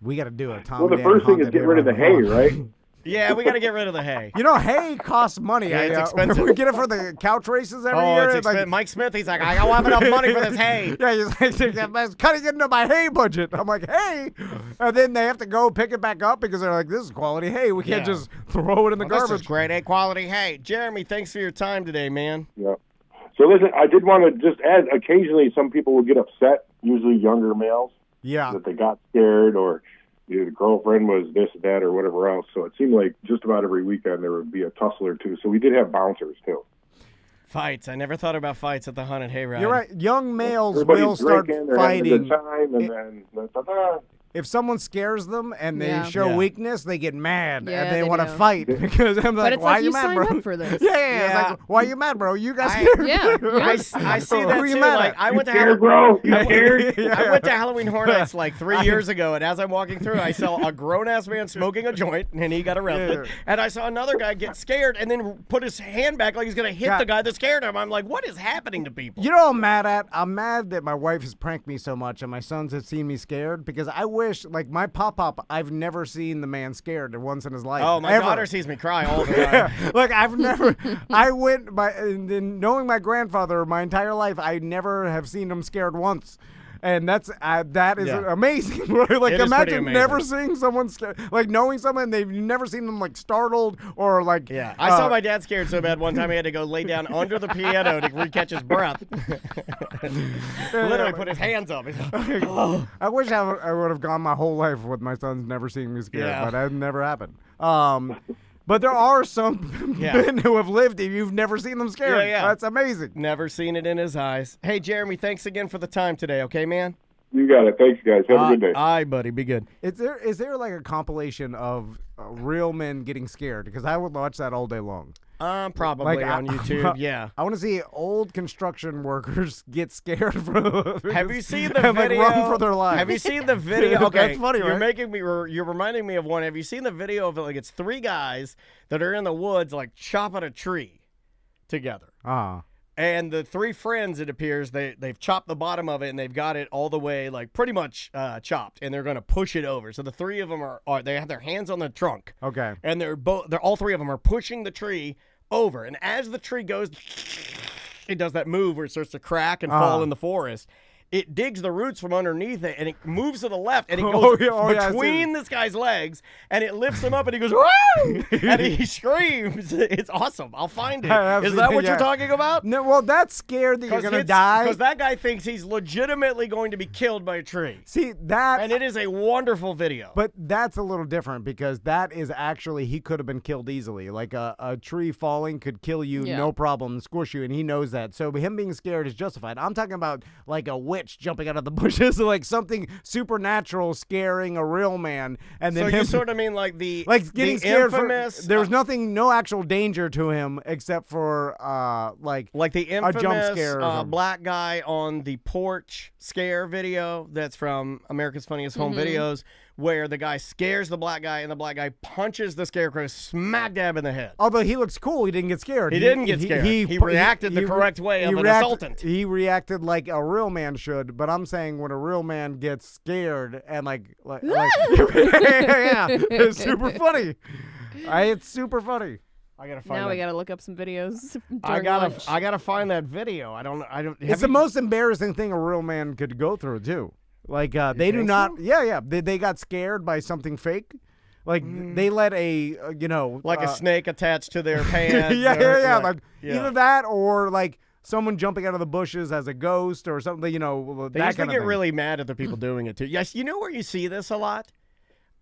Speaker 3: We got to do a Tom.
Speaker 6: Well, the first thing is get rid of the hay, right?
Speaker 1: Yeah, we got to get rid of the hay.
Speaker 3: You know, hay costs money.
Speaker 1: Yeah, it's expensive.
Speaker 3: We get it for the couch races every
Speaker 1: Oh,
Speaker 3: year.
Speaker 1: it's
Speaker 3: It's like,
Speaker 1: expensive. Mike Smith, he's like, I don't have enough money for this hay.
Speaker 3: yeah, he's like, "That's cutting into my hay budget." I'm like, hey. And then they have to go pick it back up because they're like, this is quality hay. We can't
Speaker 1: Yeah.
Speaker 3: just throw it in the
Speaker 1: This is
Speaker 3: garbage.
Speaker 1: great hay quality hay. Jeremy, thanks for your time today, man.
Speaker 6: Yeah. So listen, I did want to just add, occasionally some people would get upset, usually younger males,
Speaker 3: Yeah.
Speaker 6: that they got scared or the girlfriend was this, that, or whatever else. So it seemed like just about every weekend there would be a tussle or two. So we did have bouncers too.
Speaker 1: Fights. I never thought about fights at the haunted hayride.
Speaker 3: You're right. Young males
Speaker 6: Everybody's
Speaker 3: will start
Speaker 6: drinking, they're having a
Speaker 3: fighting.
Speaker 6: good time, and then
Speaker 3: If someone scares them and they
Speaker 2: Yeah.
Speaker 3: show
Speaker 1: Yeah.
Speaker 3: weekness, they get mad
Speaker 2: Yeah,
Speaker 3: and they
Speaker 2: they
Speaker 3: want to
Speaker 2: do.
Speaker 3: fight because I'm
Speaker 2: But
Speaker 3: like,
Speaker 2: it's
Speaker 3: why
Speaker 2: like
Speaker 3: are
Speaker 2: you
Speaker 3: mad,
Speaker 2: signed
Speaker 3: bro?
Speaker 2: up for this.
Speaker 3: Yeah, it's
Speaker 1: Yeah.
Speaker 3: like, why are you mad, bro? You got
Speaker 1: I-
Speaker 3: scared.
Speaker 2: Yeah,
Speaker 1: I see that
Speaker 3: Who are you
Speaker 1: too.
Speaker 3: mad
Speaker 1: Like
Speaker 3: at?
Speaker 1: I went to
Speaker 6: scared, bro? You scared?
Speaker 1: I went to Halloween Horror Nights like 3 years ago, and as I'm walking through, I saw a grown-ass man smoking a joint, and he got arrested.
Speaker 3: Yeah.
Speaker 1: And I saw another guy get scared and then put his hand back like he's going to hit
Speaker 3: God.
Speaker 1: the guy that scared him. I'm like, what is happening to people?
Speaker 3: You know what I'm mad at? I'm mad that my wife has pranked me so much and my sons have seen me scared because I wish, like my pop-up, I've never seen the man scared once in his life.
Speaker 1: Oh, my
Speaker 3: ever.
Speaker 1: daughter sees me cry all the time.
Speaker 3: Like I've never, I went by, and then knowing my grandfather my entire life, I never have seen him scared once. And that is
Speaker 1: Yeah.
Speaker 3: amazing. Right? Like
Speaker 1: It is pretty
Speaker 3: imagine
Speaker 1: amazing.
Speaker 3: never seeing someone scared, like knowing someone they've never seen them like startled or like.
Speaker 1: Yeah, I saw my dad scared so bad one time he had to go lay down under the piano to recatch his breath. Literally put his hands up. He's like, "Oh."
Speaker 3: I wish I would have gone my whole life with my sons never seeing me scared,
Speaker 1: Yeah.
Speaker 3: but that never happened. But there are some
Speaker 1: Yeah.
Speaker 3: men who have lived and you've never seen them scared.
Speaker 1: Yeah, yeah.
Speaker 3: That's amazing.
Speaker 1: Never seen it in his eyes. Hey, Jeremy, thanks again for the time today, okay, man?
Speaker 6: You got it. Thanks, guys. Have a good day.
Speaker 1: Aye, buddy. Be good.
Speaker 3: Is there like a compilation of real men getting scared? Because I would watch that all day long.
Speaker 1: Probably
Speaker 3: Like,
Speaker 1: on YouTube, yeah.
Speaker 3: I want to see old construction workers get scared from.
Speaker 1: Have you seen the
Speaker 3: and, like,
Speaker 1: video?
Speaker 3: run for their lives.
Speaker 1: Have you seen the video?
Speaker 3: That's
Speaker 1: Okay,
Speaker 3: funny,
Speaker 1: you're
Speaker 3: right?
Speaker 1: making me. You're reminding me of one. Have you seen the video of it? Like it's 3 guys that are in the woods, like chopping a tree together. And the 3 friends, it appears, they've chopped the bottom of it and they've got it all the way, like pretty much chopped, and they're going to push it over. So the 3 of them are they have their hands on the trunk.
Speaker 3: Okay.
Speaker 1: And they're all 3 of them are pushing the tree over. And as the tree goes, it does that move where it starts to crack and fall in the forest. It digs the roots from underneath it, and it moves to the left, and it goes between this guy's legs, and it lifts him up, and he goes, woo! And he screams. It's awesome. I'll find it. Is that what you're talking about?
Speaker 3: No, well, that's scared that you're gonna die.
Speaker 1: Because that guy thinks he's legitimately going to be killed by a tree.
Speaker 3: See that,
Speaker 1: And it is a wonderful video.
Speaker 3: but that's a little different because that is actually he could have been killed easily. Like a tree falling could kill you,
Speaker 2: Yeah.
Speaker 3: no problem, squish you, and he knows that. So him being scared is justified. I'm talking about like a witch jumping out of the bushes, like something supernatural scaring a real man, and then
Speaker 1: So
Speaker 3: him
Speaker 1: you sort of mean like the
Speaker 3: like getting
Speaker 1: the
Speaker 3: scared.
Speaker 1: infamous,
Speaker 3: There was no actual danger to him except for like
Speaker 1: the infamous
Speaker 3: jump scare or something.
Speaker 1: black guy on the porch scare video that's from America's Funniest Home Videos, where the guy scares the black guy and the black guy punches the scarecrow smack dab in the head.
Speaker 3: Although he looks cool, he didn't get scared.
Speaker 1: He didn't get scared. He reacted the correct way of an assaultant.
Speaker 3: He reacted like a real man should. But I'm saying when a real man gets scared and like yeah, it's super funny. It's super funny.
Speaker 1: I gotta find
Speaker 2: Now
Speaker 1: that.
Speaker 2: we gotta look up some videos.
Speaker 1: I
Speaker 2: during lunch.
Speaker 1: gotta find that video. I don't.
Speaker 3: It's the most embarrassing thing a real man could go through too. Like they do
Speaker 1: think
Speaker 3: not.
Speaker 1: so?
Speaker 3: Yeah. They got scared by something fake. Like they let a
Speaker 1: like a snake attached to their pants.
Speaker 3: yeah.
Speaker 1: or
Speaker 3: Like either that or like someone jumping out of the bushes as a ghost or something.
Speaker 1: They
Speaker 3: that
Speaker 1: used to
Speaker 3: kind of
Speaker 1: get
Speaker 3: thing.
Speaker 1: really mad at the people doing it too. Yes, you know where you see this a lot?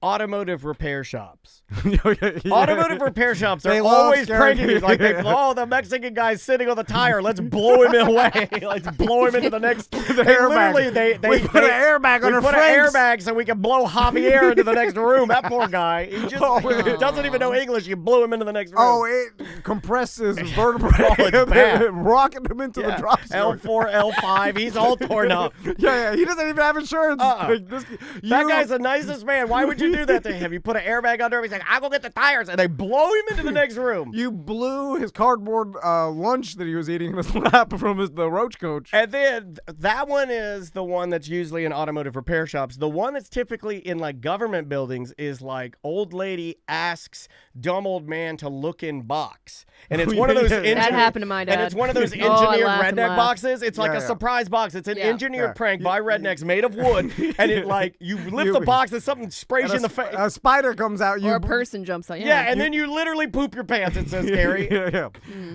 Speaker 1: Automotive repair shops. Automotive repair shops
Speaker 3: They
Speaker 1: are
Speaker 3: love
Speaker 1: always
Speaker 3: scaring
Speaker 1: pranking you. Like, the Mexican guy's sitting on the tire. Let's blow him away. Let's blow him into the next.
Speaker 3: airbag. We put an airbag on
Speaker 1: we
Speaker 3: our
Speaker 1: put
Speaker 3: frames.
Speaker 1: an airbag so we can blow Javier into the next room. That poor guy. He just doesn't even know English. You blew him into the next room.
Speaker 3: Oh, it compresses vertebrae.
Speaker 1: Oh, it's bad.
Speaker 3: Rocking him into the drop zone.
Speaker 1: L4, L5. He's all torn up.
Speaker 3: Yeah. He doesn't even have insurance. Like,
Speaker 1: That guy's the nicest man. Why would you do that to him. You put an airbag under him. He's like, I'll go get the tires. And they blow him into the next room.
Speaker 3: You blew his cardboard lunch that he was eating in his lap from the roach coach.
Speaker 1: And then that one is the one that's usually in automotive repair shops. The one that's typically in like government buildings is like old lady asks dumb old man to look in box. And it's one of those
Speaker 2: That happened to my dad.
Speaker 1: And it's one of those
Speaker 2: I
Speaker 1: engineered
Speaker 2: laughed and
Speaker 1: redneck
Speaker 2: laughed.
Speaker 1: boxes. It's like a surprise box. It's an engineered prank by rednecks made of wood. And it like you lift the box and something sprays you in the face.
Speaker 3: A spider comes out.
Speaker 2: Or a person jumps out.
Speaker 1: Yeah, and then you literally poop your pants. It's so scary.
Speaker 3: Yeah.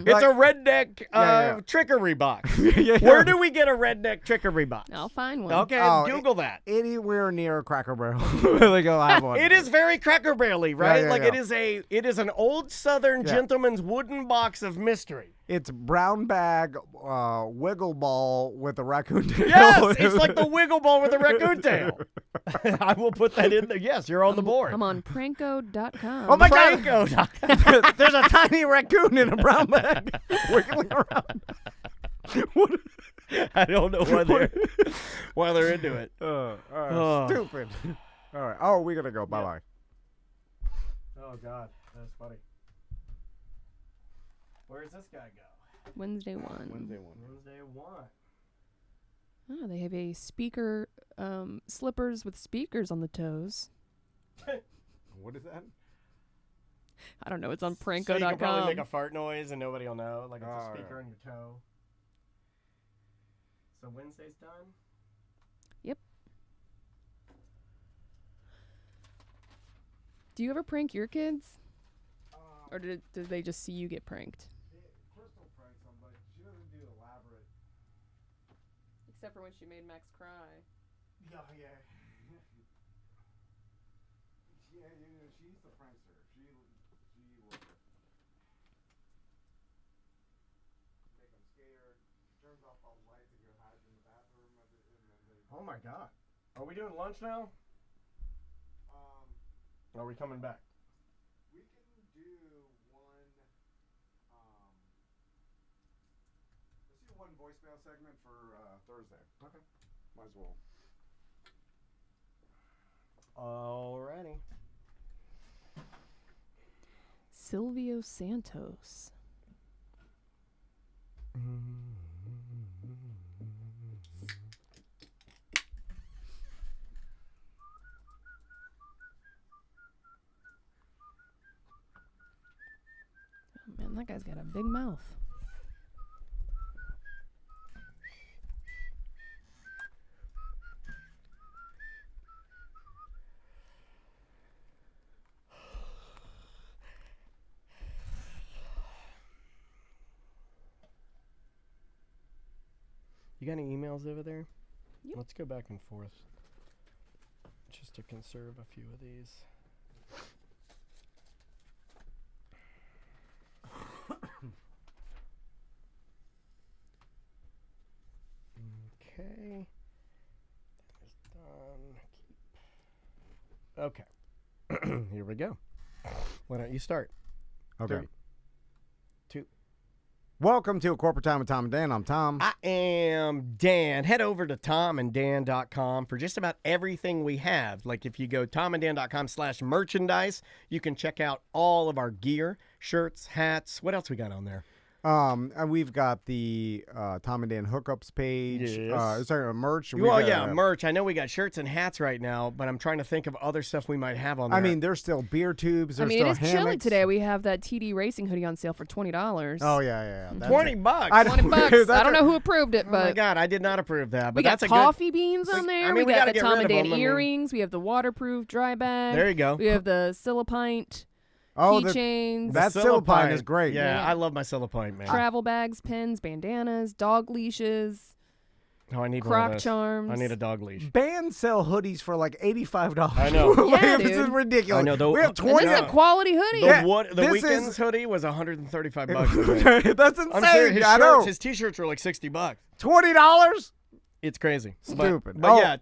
Speaker 1: It's a redneck trickery box. Where do we get a redneck trickery box?
Speaker 2: I'll find one.
Speaker 1: Okay,
Speaker 3: Oh,
Speaker 1: Google that.
Speaker 3: Anywhere near Cracker Barrel, they go have one.
Speaker 1: It is very Cracker Barrel-y, right?
Speaker 3: yeah,
Speaker 1: like
Speaker 3: yeah.
Speaker 1: it is an old Southern gentleman's wooden box of mystery.
Speaker 3: It's brown bag wiggle ball with a raccoon tail.
Speaker 1: Yes, it's like the wiggle ball with a raccoon tail. I will put that in there. Yes, you're on the board.
Speaker 2: I'm on pranko.com.
Speaker 3: Oh my God!
Speaker 1: Franco.
Speaker 3: There's a tiny raccoon in a brown bag wiggling around. What?
Speaker 1: I don't know why they're into it.
Speaker 3: Stupid. All right. Oh, we gotta go. Bye bye.
Speaker 1: Oh God, that's funny. Where's this guy go?
Speaker 2: Wednesday 1.
Speaker 1: Wednesday 1.
Speaker 2: Oh, they have a speaker, slippers with speakers on the toes.
Speaker 3: What is that?
Speaker 2: I don't know. It's on
Speaker 1: So you can probably
Speaker 2: pranko.com.
Speaker 1: make a fart noise and nobody will know. Like it's a speaker on your toe. So Wednesday's done?
Speaker 2: Yep. Do you ever prank your kids? Or did they just see you get pranked?
Speaker 3: Crystal pranks them, but she doesn't do elaborate.
Speaker 2: Except for when she made Max cry.
Speaker 3: Yeah. She's the prankster. She will make them scared. Turns off all the lights and go hide in the bathroom.
Speaker 1: Oh my God. Are we doing lunch now? Or are we coming back?
Speaker 3: We can do one. Let's do one voicemail segment for Thursday. Okay. Might as well.
Speaker 1: Alrighty.
Speaker 2: Silvio Santos. Oh, man, that guy's got a big mouth.
Speaker 1: You got any emails over there?
Speaker 2: Yep.
Speaker 1: Let's go back and forth. Just to conserve a few of these. Okay. That is done. Keep. Okay. Here we go. Why don't you start?
Speaker 3: Okay.
Speaker 1: 3, 2.
Speaker 3: Welcome to A Corporate Time with Tom and Dan. I'm Tom.
Speaker 1: I am Dan. Head over to tomanddan.com for just about everything we have. Like if you go tomanddan.com/merchandise, you can check out all of our gear, shirts, hats. What else we got on there?
Speaker 3: And we've got the Tom and Dan hookups page.
Speaker 1: Yes.
Speaker 3: Is there a merch?
Speaker 1: Well, yeah, merch. I know we got shirts and hats right now, but I'm trying to think of other stuff we might have on there.
Speaker 3: I mean, there's still beer tubes. There's
Speaker 2: I mean,
Speaker 3: still
Speaker 2: it is chilly
Speaker 3: hammocks.
Speaker 2: today. We have that TD Racing hoodie on sale for $20.
Speaker 3: Oh, yeah. That's
Speaker 1: $20.
Speaker 3: it.
Speaker 1: I
Speaker 3: don't-
Speaker 2: $20. I don't
Speaker 3: that's
Speaker 2: know who approved it,
Speaker 1: Oh my
Speaker 2: but
Speaker 1: God, I did not approve that. But
Speaker 2: we got
Speaker 1: that's a
Speaker 2: coffee beans on
Speaker 1: I
Speaker 2: there.
Speaker 1: mean, we
Speaker 2: got
Speaker 1: gotta
Speaker 2: the
Speaker 1: get
Speaker 2: Tom
Speaker 1: rid
Speaker 2: and
Speaker 1: of
Speaker 2: Dan
Speaker 1: them. I mean-
Speaker 2: earrings. We have the waterproof dry bag.
Speaker 1: There you go.
Speaker 2: We have the Silipint
Speaker 3: Oh,
Speaker 2: keychains,
Speaker 3: that Silipine is great.
Speaker 1: Yeah,
Speaker 2: Yeah.
Speaker 1: I love my Silipine, man.
Speaker 2: travel bags, pins, bandanas, dog leashes,
Speaker 1: Oh, I need one of
Speaker 2: croc
Speaker 1: those.
Speaker 2: charms.
Speaker 1: I need a dog leash.
Speaker 3: Bands sell hoodies for like $85.
Speaker 1: I know.
Speaker 2: Yeah,
Speaker 3: This is
Speaker 2: dude.
Speaker 3: ridiculous.
Speaker 1: I know, though-
Speaker 3: We have
Speaker 2: And
Speaker 3: 20.
Speaker 2: this is a quality hoodie.
Speaker 1: The
Speaker 3: this
Speaker 1: weekends
Speaker 3: is-
Speaker 1: hoodie was $135. I think.
Speaker 3: That's insane.
Speaker 1: I'm serious. His
Speaker 3: I know.
Speaker 1: shirts, his t-shirts were like $60.
Speaker 3: $20?
Speaker 1: It's crazy.
Speaker 3: Stupid.
Speaker 1: But
Speaker 3: Oh.
Speaker 1: yeah,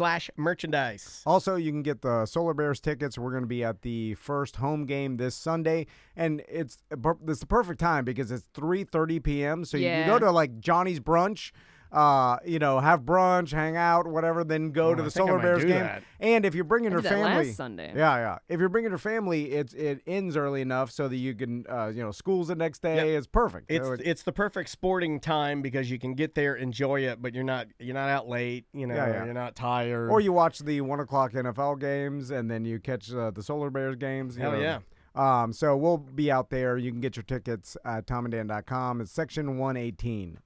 Speaker 1: tomanddan.com/merchandise.
Speaker 3: Also, you can get the Solar Bears tickets. We're going to be at the first home game this Sunday, and it's the perfect time because it's 3:30 p.m. So you can
Speaker 2: Yeah.
Speaker 3: go to like Johnny's Brunch have brunch, hang out, whatever, then go to
Speaker 1: I
Speaker 3: the
Speaker 1: think I
Speaker 3: Solar
Speaker 1: might
Speaker 3: Bears
Speaker 1: do
Speaker 3: game.
Speaker 1: that.
Speaker 3: And if you're bringing your
Speaker 2: did that
Speaker 3: family,
Speaker 2: last Sunday.
Speaker 3: yeah. If you're bringing your family, it ends early enough so that you can, school's the next day. It's perfect.
Speaker 1: It's the perfect sporting time because you can get there, enjoy it, but you're not out late. You're not tired.
Speaker 3: Or you watch the 1:00 NFL games and then you catch the Solar Bears games.
Speaker 1: Hell yeah.
Speaker 3: So we'll be out there. You can get your tickets at tomanddan.com. It's section 118.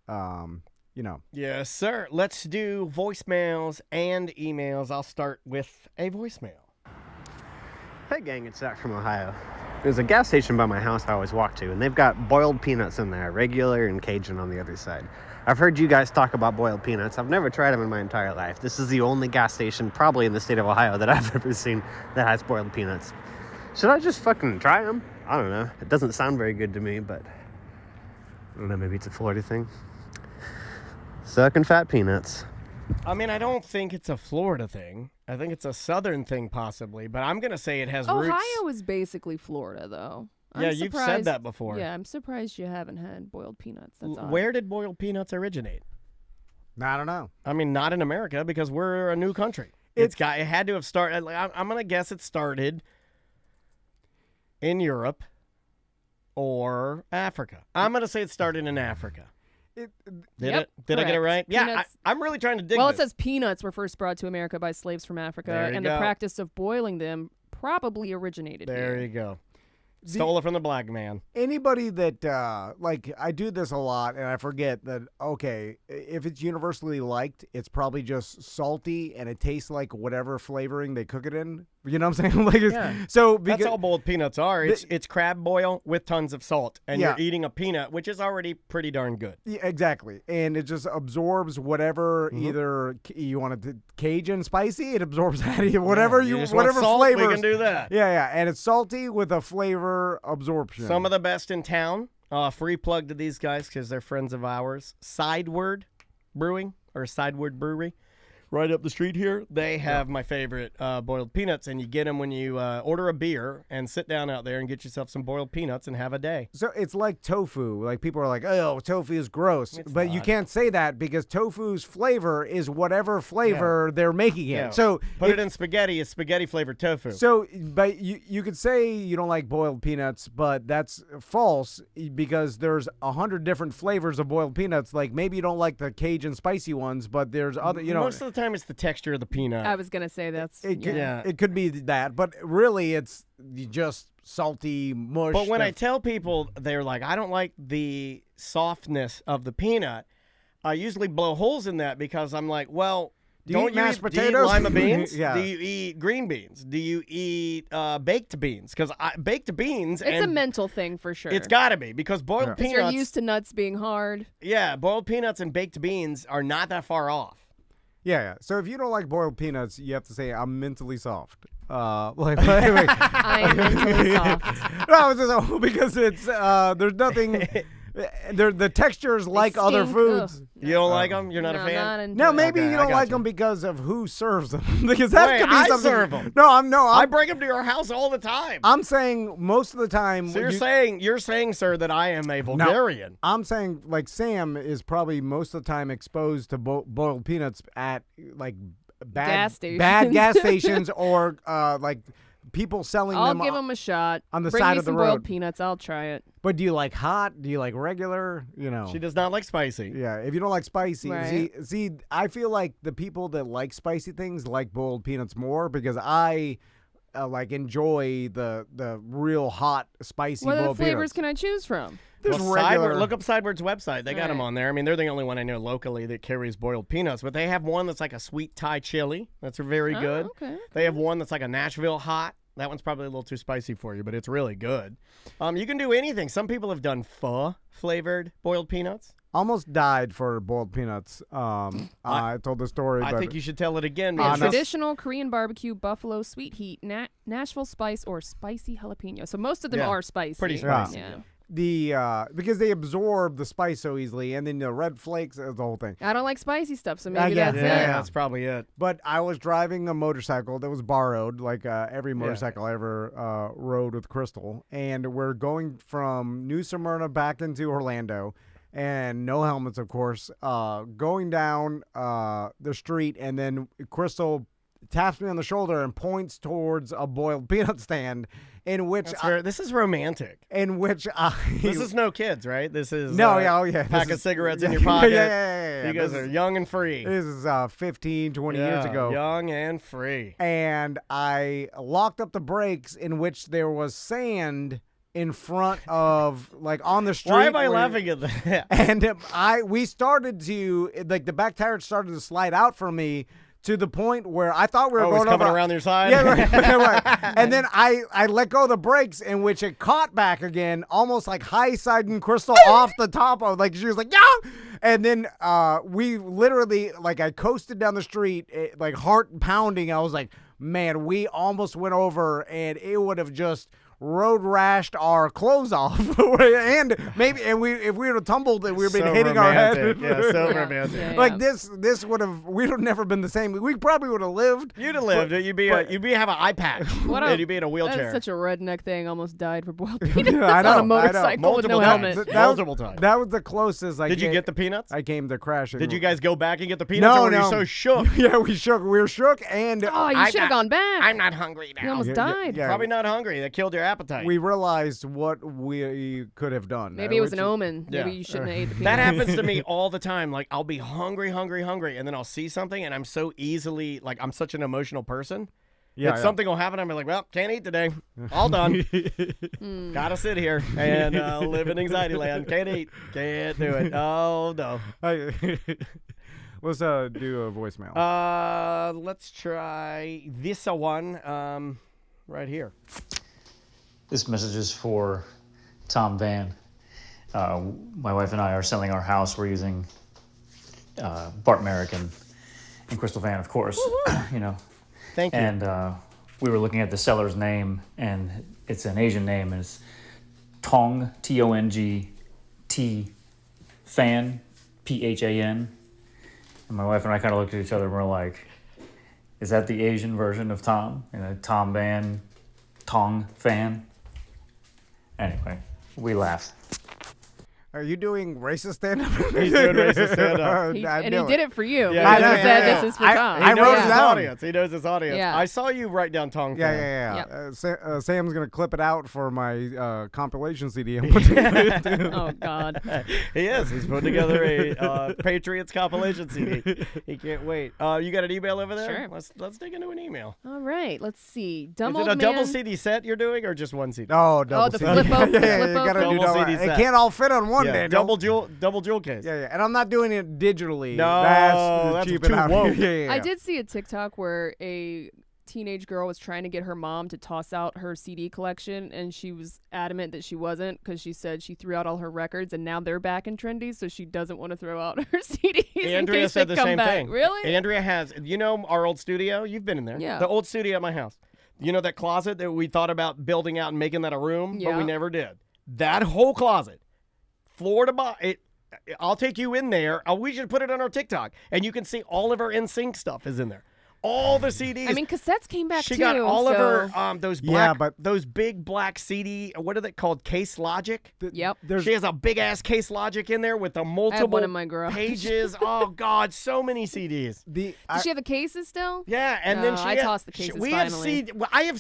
Speaker 1: Yes, sir. Let's do voicemails and emails. I'll start with a voicemail.
Speaker 7: Hey gang, it's Zach from Ohio. There's a gas station by my house I always walk to, and they've got boiled peanuts in there, regular and Cajun on the other side. I've heard you guys talk about boiled peanuts. I've never tried them in my entire life. This is the only gas station probably in the state of Ohio that I've ever seen that has boiled peanuts. Should I just fucking try them? I don't know. It doesn't sound very good to me, but I don't know, maybe it's a Florida thing. Sucking fat peanuts.
Speaker 1: I mean, I don't think it's a Florida thing. I think it's a Southern thing possibly, but I'm going to say it has roots.
Speaker 2: Ohio is basically Florida, though.
Speaker 1: Yeah, you've said that before.
Speaker 2: Yeah, I'm surprised you haven't had boiled peanuts. That's odd.
Speaker 1: Where did boiled peanuts originate?
Speaker 3: I don't know.
Speaker 1: I mean, not in America because we're a new country. It had to have started. I'm going to guess it started in Europe or Africa. I'm going to say it started in Africa. Did I get it right?
Speaker 2: Peanuts.
Speaker 1: Yeah, I'm really trying to dig
Speaker 2: Well,
Speaker 1: this.
Speaker 2: it says peanuts were first brought to America by slaves from Africa,
Speaker 1: There you
Speaker 2: and
Speaker 1: go.
Speaker 2: the practice of boiling them probably originated
Speaker 1: There
Speaker 2: here.
Speaker 1: you go. Stole it from the black man.
Speaker 3: Anybody that, I do this a lot, and I forget that, okay, if it's universally liked, it's probably just salty, and it tastes like whatever flavoring they cook it in. You know what I'm saying?
Speaker 1: That's all boiled peanuts are. It's crab boil with tons of salt, and you're eating a peanut, which is already pretty darn good.
Speaker 3: Yeah, exactly. And it just absorbs whatever, either you want it to Cajun spicy, it absorbs that, whatever
Speaker 1: you just want
Speaker 3: whatever
Speaker 1: salt,
Speaker 3: flavor.
Speaker 1: we can do that.
Speaker 3: Yeah, and it's salty with a flavor absorption.
Speaker 1: Some of the best in town. Free plug to these guys because they're friends of ours. Sideward Brewing or Sideward Brewery. Right up the street here, they have my favorite boiled peanuts, and you get them when you order a beer and sit down out there and get yourself some boiled peanuts and have a day.
Speaker 3: So it's like tofu. Like people are like, oh, tofu is gross. But you can't say that because tofu's flavor is whatever flavor they're making it.
Speaker 1: Yeah.
Speaker 3: So
Speaker 1: Put it in spaghetti, it's spaghetti flavored tofu.
Speaker 3: So, but you could say you don't like boiled peanuts, but that's false because there's 100 different flavors of boiled peanuts. Like maybe you don't like the Cajun spicy ones, but there's other,
Speaker 1: Most of the time it's the texture of the peanut.
Speaker 2: I was going to say that's...
Speaker 3: It could be that, but really it's just salty mush.
Speaker 1: But when I tell people, they're like, I don't like the softness of the peanut, I usually blow holes in that because I'm like, well,
Speaker 3: do you eat mashed potatoes?
Speaker 1: Do you eat lima beans?
Speaker 3: Yeah.
Speaker 1: Do you eat green beans? Do you eat baked beans? Because baked beans...
Speaker 2: It's a mental thing for sure.
Speaker 1: It's got to be because boiled peanuts...
Speaker 2: You're used to nuts being hard.
Speaker 1: Yeah, boiled peanuts and baked beans are not that far off.
Speaker 3: Yeah. So if you don't like boiled peanuts, you have to say I'm mentally soft.
Speaker 2: I am mentally soft.
Speaker 3: No, it's just, because it's there's nothing. The textures like other
Speaker 2: stink.
Speaker 3: foods.
Speaker 2: Ugh.
Speaker 1: You don't like them? You're not
Speaker 2: No,
Speaker 1: a fan?
Speaker 2: not into
Speaker 3: No,
Speaker 2: it.
Speaker 3: maybe
Speaker 1: Okay,
Speaker 3: you
Speaker 1: I
Speaker 3: don't
Speaker 1: got
Speaker 3: like
Speaker 1: you.
Speaker 3: them because of who serves them. Because that
Speaker 1: Wait,
Speaker 3: could be
Speaker 1: I
Speaker 3: something.
Speaker 1: serve them.
Speaker 3: No,
Speaker 1: I bring them to your house all the time.
Speaker 3: I'm saying most of the time.
Speaker 1: So you're saying, sir, that I am a Bulgarian.
Speaker 3: I'm saying like Sam is probably most of the time exposed to boiled peanuts at like bad gas stations or like people selling
Speaker 2: I'll
Speaker 3: them.
Speaker 2: give them a shot.
Speaker 3: on the
Speaker 2: Bring
Speaker 3: side
Speaker 2: me
Speaker 3: of the
Speaker 2: some
Speaker 3: road.
Speaker 2: boiled peanuts. I'll try it.
Speaker 3: But do you like hot? Do you like regular?
Speaker 1: She does not like spicy.
Speaker 3: Yeah, if you don't like spicy,
Speaker 2: Right.
Speaker 3: see, I feel like the people that like spicy things like boiled peanuts more because I enjoy the real hot spicy
Speaker 2: What other
Speaker 3: boiled
Speaker 2: flavors
Speaker 3: peanuts.
Speaker 2: can I choose from?
Speaker 3: There's
Speaker 1: Well,
Speaker 3: regular.
Speaker 1: look up Sideward's website. They got them
Speaker 2: Right.
Speaker 1: on there. I mean, they're the only one I know locally that carries boiled peanuts. But they have one that's like a sweet Thai chili. That's very good.
Speaker 2: Okay.
Speaker 1: They have one that's like a Nashville hot. That one's probably a little too spicy for you, but it's really good. You can do anything. Some people have done pho flavored boiled peanuts.
Speaker 3: Almost died for boiled peanuts. I told the story.
Speaker 1: I
Speaker 3: but
Speaker 1: think you should tell it again.
Speaker 2: Yeah,
Speaker 1: because
Speaker 2: traditional Korean barbecue, buffalo sweet heat, Nashville spice, or spicy jalapeno. So most of them
Speaker 1: Yeah,
Speaker 2: are spicy.
Speaker 1: pretty spicy.
Speaker 2: Yeah.
Speaker 3: because they absorb the spice so easily, and then the red flakes, the whole thing.
Speaker 2: I don't like spicy stuff, so maybe
Speaker 3: guess,
Speaker 2: that's
Speaker 1: yeah,
Speaker 2: it.
Speaker 1: that's probably it.
Speaker 3: But I was driving a motorcycle that was borrowed, like every motorcycle I ever rode with Crystal, and we're going from New Smyrna back into Orlando, and no helmets, of course, going down the street, and then Crystal taps me on the shoulder and points towards a boiled peanut stand in which
Speaker 1: this is romantic.
Speaker 3: In which
Speaker 1: this is no kids, right? This is pack of cigarettes in your pocket.
Speaker 3: Yeah.
Speaker 1: You guys are young and free.
Speaker 3: This is 15, 20 years ago.
Speaker 1: Young and free.
Speaker 3: And I locked up the brakes, in which there was sand in front of, like, on the street.
Speaker 1: Why am I laughing at that?
Speaker 3: And we started to, like, the back tire started to slide out from me, to the point where I thought we were going
Speaker 1: coming
Speaker 3: over,
Speaker 1: around your side?
Speaker 3: Yeah, right. And then I let go of the brakes, in which it caught back again, almost like high-siding Crystal off the top of, like, she was like, yeah! And then we literally, like, I coasted down the street, like, heart pounding. I was like, man, we almost went over, and it would have just road rashed our clothes off, and if we would have tumbled, and we would have been hitting
Speaker 1: romantic.
Speaker 3: our head.
Speaker 1: Yeah, so romantic.
Speaker 2: Yeah,
Speaker 3: Like this would have, we would have never been the same. We probably would have lived.
Speaker 1: You'd have lived. You'd have an eye patch. And you'd be in a wheelchair.
Speaker 2: That's such a redneck thing. Almost died for boiled peanuts
Speaker 3: I know,
Speaker 2: on a motorcycle with no
Speaker 1: Multiple times.
Speaker 2: helmet.
Speaker 1: Multiple times.
Speaker 3: That was the closest I
Speaker 1: Did you get the peanuts?
Speaker 3: I came to crashing.
Speaker 1: Did you guys go back and get the peanuts?
Speaker 3: No,
Speaker 1: or were
Speaker 3: no.
Speaker 1: you so shook?
Speaker 3: Yeah, we shook. We were shook, and
Speaker 2: Oh, you should have gone back.
Speaker 1: I'm not hungry now.
Speaker 2: You almost died.
Speaker 3: yeah.
Speaker 1: Probably not hungry. That killed your appetite.
Speaker 3: we realized what we could have done.
Speaker 2: Maybe it was an
Speaker 3: Which-
Speaker 2: omen.
Speaker 1: Yeah.
Speaker 2: Maybe you shouldn't have ate the peanuts.
Speaker 1: That happens to me all the time. Like, I'll be hungry, and then I'll see something, and I'm so easily, like, I'm such an emotional person.
Speaker 3: Yeah,
Speaker 1: that something will happen. I'm like, well, can't eat today. All done. Gotta sit here and live in anxiety land. Can't eat. Can't do it. Oh, no.
Speaker 3: Let's do a voicemail.
Speaker 1: Let's try this one right here.
Speaker 8: This message is for Tom Van. My wife and I are selling our house. We're using Bart Merrick and Crystal Van, of course. You know.
Speaker 1: Thank you.
Speaker 8: And we were looking at the seller's name, and it's an Asian name, and it's Tong, T-O-N-G-T, Fan, P-H-A-N. And my wife and I kind of looked at each other, and we're like, is that the Asian version of Tom? You know, Tom Van, Tong Fan? Anyway, we laughed.
Speaker 3: Are you doing racist stand-up?
Speaker 1: He's doing racist stand-up.
Speaker 2: He did it for you.
Speaker 1: Yeah,
Speaker 2: He
Speaker 1: I know,
Speaker 2: said
Speaker 3: yeah.
Speaker 2: this is for
Speaker 3: I-
Speaker 2: Tom.
Speaker 3: I
Speaker 1: He
Speaker 3: wrote
Speaker 1: knows
Speaker 3: it
Speaker 1: his
Speaker 3: down.
Speaker 1: audience. He knows his audience.
Speaker 2: Yeah.
Speaker 1: I saw you write down Tong.
Speaker 3: Yeah.
Speaker 2: Yep.
Speaker 3: Sam's gonna clip it out for my compilation CD. I'm putting it in.
Speaker 2: Oh, God.
Speaker 1: He is. He's putting together a Patriots compilation CD. He can't wait. You got an email over there?
Speaker 2: Sure.
Speaker 1: Let's dig into an email.
Speaker 2: All right. Let's see. Dumb
Speaker 1: Is
Speaker 2: old
Speaker 1: it a
Speaker 2: man.
Speaker 1: double CD set you're doing, or just one CD?
Speaker 3: Oh, double
Speaker 2: the
Speaker 3: CD.
Speaker 2: flip-up,
Speaker 3: yeah,
Speaker 2: the
Speaker 3: you
Speaker 2: flip-up.
Speaker 3: gotta do
Speaker 1: Double
Speaker 3: double.
Speaker 1: CD
Speaker 3: It
Speaker 1: set.
Speaker 3: can't all fit on one
Speaker 1: Yeah,
Speaker 3: day.
Speaker 1: double jewel case.
Speaker 3: Yeah, and I'm not doing it digitally.
Speaker 1: No, that's
Speaker 3: cheap
Speaker 1: too
Speaker 3: it out.
Speaker 1: woke.
Speaker 3: Yeah.
Speaker 2: I did see a TikTok where a teenage girl was trying to get her mom to toss out her CD collection, and she was adamant that she wasn't, because she said she threw out all her records, and now they're back in trendy, so she doesn't want to throw out her CDs in
Speaker 1: Andrea
Speaker 2: case
Speaker 1: said
Speaker 2: they
Speaker 1: the
Speaker 2: come
Speaker 1: same
Speaker 2: back.
Speaker 1: thing.
Speaker 2: Really?
Speaker 1: Andrea has. You know our old studio? You've been in there.
Speaker 2: Yeah.
Speaker 1: The old studio at my house. You know that closet that we thought about building out and making that a room, but we
Speaker 2: Yeah.
Speaker 1: never did. That whole closet, floor to bottom. I'll take you in there. We should put it on our TikTok, and you can see all of our NSYNC stuff is in there. All the CDs.
Speaker 2: I mean, cassettes came back
Speaker 1: she
Speaker 2: too.
Speaker 1: got all of
Speaker 2: so-
Speaker 1: her those
Speaker 3: Yeah,
Speaker 1: black,
Speaker 3: but-
Speaker 1: those big black CD. What are they called? Case Logic.
Speaker 2: Yep.
Speaker 1: She has a big ass Case Logic in there with the multiple
Speaker 2: one in my garage.
Speaker 1: pages. Oh God, so many CDs.
Speaker 2: Does she have the cases still?
Speaker 1: Yeah, and then
Speaker 2: No,
Speaker 1: she
Speaker 2: I
Speaker 1: had-
Speaker 2: tossed the cases
Speaker 1: we
Speaker 2: finally.
Speaker 1: have I have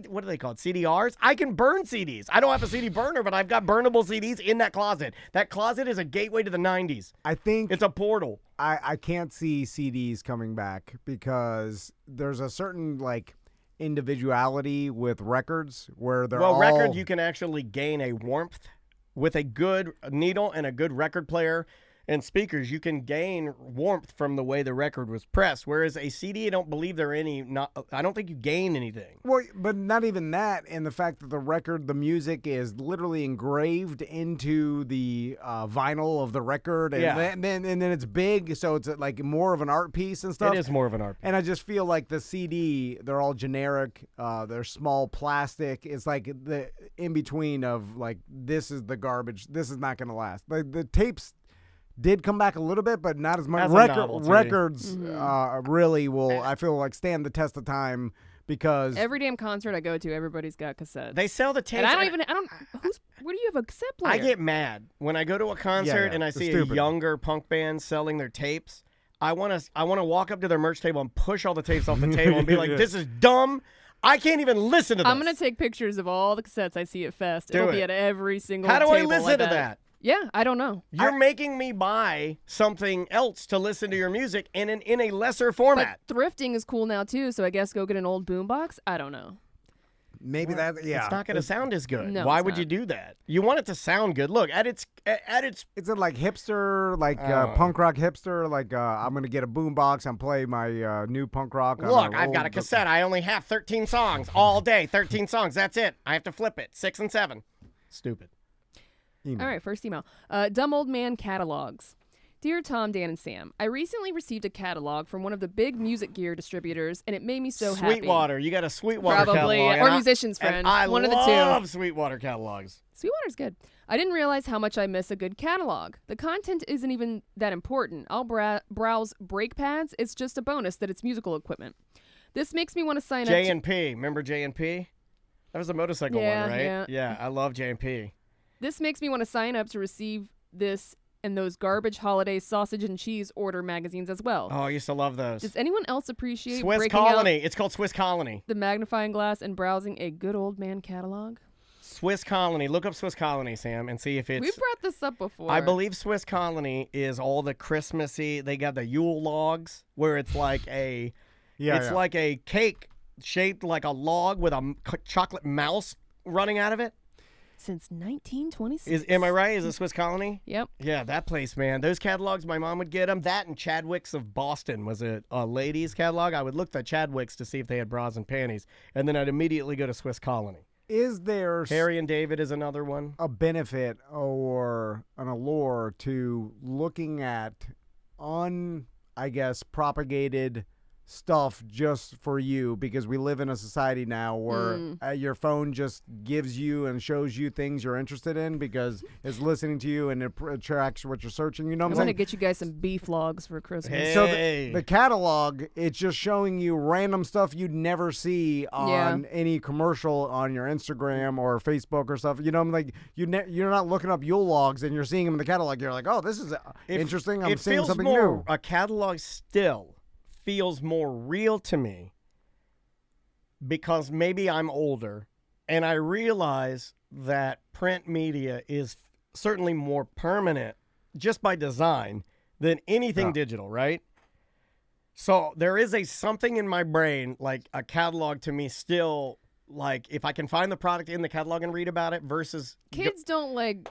Speaker 1: what are they called? CDRs. I can burn CDs. I don't have a CD burner, but I've got burnable CDs in that closet. That closet is a gateway to the 90s.
Speaker 3: I think
Speaker 1: It's a portal.
Speaker 3: I can't see CDs coming back, because there's a certain, like, individuality with records where they're all...
Speaker 1: record, you can actually gain a warmth with a good needle and a good record player and speakers. You can gain warmth from the way the record was pressed, whereas a CD, I don't believe I don't think you gain anything.
Speaker 3: Well, but not even that, and the fact that the record, the music is literally engraved into the vinyl of the record, and,
Speaker 1: Yeah.
Speaker 3: then it's big, so it's like more of an art piece and stuff.
Speaker 1: It is more of an art.
Speaker 3: And I just feel like the CD, they're all generic. They're small plastic. It's like the in between of, like, this is the garbage. This is not going to last. The tapes did come back a little bit, but not as much.
Speaker 1: As a novelty.
Speaker 3: Records really will, I feel like, stand the test of time because
Speaker 2: Every damn concert I go to, everybody's got cassettes.
Speaker 1: They sell the tapes.
Speaker 2: and where do you have a cassette player?
Speaker 1: I get mad when I go to a concert and I
Speaker 3: it's
Speaker 1: see
Speaker 3: stupid.
Speaker 1: a younger punk band selling their tapes. I want to walk up to their merch table and push all the tapes off the table and be like, "This is dumb. I can't even listen to this."
Speaker 2: I'm going to take pictures of all the cassettes I see at Fest.
Speaker 1: Do
Speaker 2: It'll be
Speaker 1: it.
Speaker 2: at every single
Speaker 1: How do I
Speaker 2: table
Speaker 1: listen to that?
Speaker 2: Yeah, I don't know.
Speaker 1: You're making me buy something else to listen to your music in a lesser format.
Speaker 2: But thrifting is cool now, too, so I guess go get an old boombox? I don't know.
Speaker 3: maybe that. Yeah,
Speaker 1: It's not going to sound as good.
Speaker 2: No,
Speaker 1: Why
Speaker 2: it's
Speaker 1: would
Speaker 2: not.
Speaker 1: you do that? You want it to sound good. Look, at its
Speaker 3: Is it like hipster, like punk rock hipster? Like I'm gonna get a boombox and play my new punk rock. on
Speaker 1: look,
Speaker 3: an
Speaker 1: I've got a
Speaker 3: old-
Speaker 1: cassette. I only have 13 songs all day. 13 songs. That's it. I have to flip it. 6 and 7. Stupid.
Speaker 3: Email.
Speaker 2: All right, first email. Dumb Old Man Catalogs. Dear Tom, Dan, and Sam, I recently received a catalog from one of the big music gear distributors, and it made me so happy.
Speaker 1: Sweetwater. You got a Sweetwater
Speaker 2: Probably,
Speaker 1: catalog.
Speaker 2: or
Speaker 1: and
Speaker 2: Musician's
Speaker 1: and
Speaker 2: Friend.
Speaker 1: I
Speaker 2: One of the two.
Speaker 1: love Sweetwater catalogs.
Speaker 2: Sweetwater's good. I didn't realize how much I miss a good catalog. The content isn't even that important. I'll browse brake pads. It's just a bonus that it's musical equipment. This makes me want to sign up.
Speaker 1: J&P. Remember J&P? That was a motorcycle
Speaker 2: Yeah,
Speaker 1: one, right?
Speaker 2: yeah.
Speaker 1: I love J&P.
Speaker 2: This makes me want to sign up to receive this and those garbage holiday sausage and cheese order magazines as well.
Speaker 1: Oh, I used to love those.
Speaker 2: Does anyone else appreciate
Speaker 1: Swiss
Speaker 2: breaking
Speaker 1: Colony.
Speaker 2: out
Speaker 1: It's called Swiss Colony.
Speaker 2: the magnifying glass and browsing a good old man catalog?
Speaker 1: Swiss Colony. Look up Swiss Colony, Sam, and see if it's...
Speaker 2: We brought this up before.
Speaker 1: I believe Swiss Colony is all the Christmassy. They got the Yule logs where it's like a...
Speaker 3: Yeah,
Speaker 1: like a cake shaped like a log with a chocolate mouse running out of it.
Speaker 2: Since 1926.
Speaker 1: Am I right? Is it Swiss Colony?
Speaker 2: Yep.
Speaker 1: Yeah, that place, man. Those catalogs, my mom would get them. That and Chadwick's of Boston was a ladies' catalog. I would look at Chadwick's to see if they had bras and panties, and then I'd immediately go to Swiss Colony.
Speaker 3: Is there
Speaker 1: Harry and David is another one.
Speaker 3: a benefit or an allure to looking at propagated stuff just for you, because we live in a society now where your phone just gives you and shows you things you're interested in because it's listening to you and it tracks what you're searching. You know
Speaker 2: I
Speaker 3: what I'm
Speaker 2: want to
Speaker 3: saying?
Speaker 2: get you guys some beef logs for Christmas.
Speaker 1: Hey.
Speaker 3: So the catalog, it's just showing you random stuff you'd never see on any commercial on your Instagram or Facebook or stuff. You know, I'm like you're not looking up Yule logs and you're seeing them in the catalog. You're like, oh, this is interesting. I'm
Speaker 1: it
Speaker 3: seeing
Speaker 1: feels
Speaker 3: something
Speaker 1: more,
Speaker 3: new.
Speaker 1: A catalog still feels more real to me because maybe I'm older and I realize that print media is certainly more permanent just by design than anything digital, right? So there is something in my brain, like a catalog to me still, like if I can find the product in the catalog and read about it versus...
Speaker 2: Kids don't like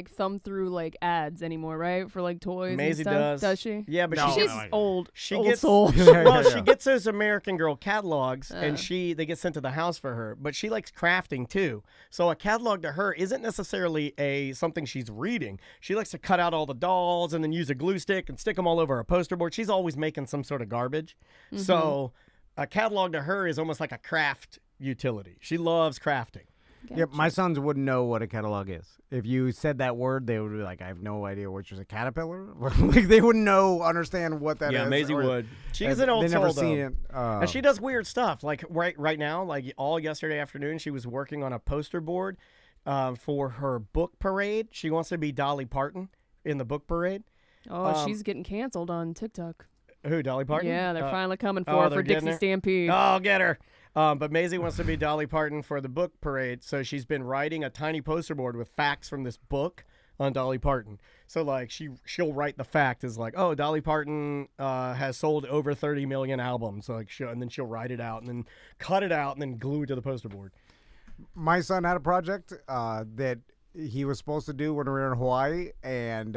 Speaker 2: thumb through like ads anymore, right? For like toys
Speaker 1: Maisie
Speaker 2: and stuff.
Speaker 1: does.
Speaker 2: she?
Speaker 1: Yeah, but
Speaker 3: No.
Speaker 1: she
Speaker 2: She's
Speaker 1: gets...
Speaker 2: old.
Speaker 1: She
Speaker 2: old
Speaker 1: gets
Speaker 2: soul.
Speaker 1: well. She gets those American Girl catalogs, and
Speaker 2: Uh.
Speaker 1: they get sent to the house for her. But she likes crafting too, so a catalog to her isn't necessarily something she's reading. She likes to cut out all the dolls and then use a glue stick and stick them all over a poster board. She's always making some sort of garbage. So a catalog to her is almost like a craft utility. She loves crafting.
Speaker 3: Yep, my sons wouldn't know what a catalog is. If you said that word, they would be like, I have no idea which is a caterpillar. Like they wouldn't understand what that is.
Speaker 1: Yeah, Maisie
Speaker 3: or-
Speaker 1: would. She's an old
Speaker 3: They never
Speaker 1: soul,
Speaker 3: seen
Speaker 1: though.
Speaker 3: it.
Speaker 1: And she does weird stuff. Like right now, like all yesterday afternoon, she was working on a poster board for her book parade. She wants to be Dolly Parton in the book parade.
Speaker 2: Oh, she's getting canceled on TikTok.
Speaker 1: Who, Dolly Parton?
Speaker 2: Yeah, they're finally coming
Speaker 1: oh,
Speaker 2: for
Speaker 1: they're
Speaker 2: Dixie
Speaker 1: getting her?
Speaker 2: Stampede.
Speaker 1: Oh, get her. But Maisie wants to be Dolly Parton for the book parade, so she's been writing a tiny poster board with facts from this book on Dolly Parton. So like she'll write the fact is like, oh, Dolly Parton has sold over 30 million albums, like and then she'll write it out and then cut it out and then glue it to the poster board.
Speaker 3: My son had a project that he was supposed to do when we were in Hawaii, and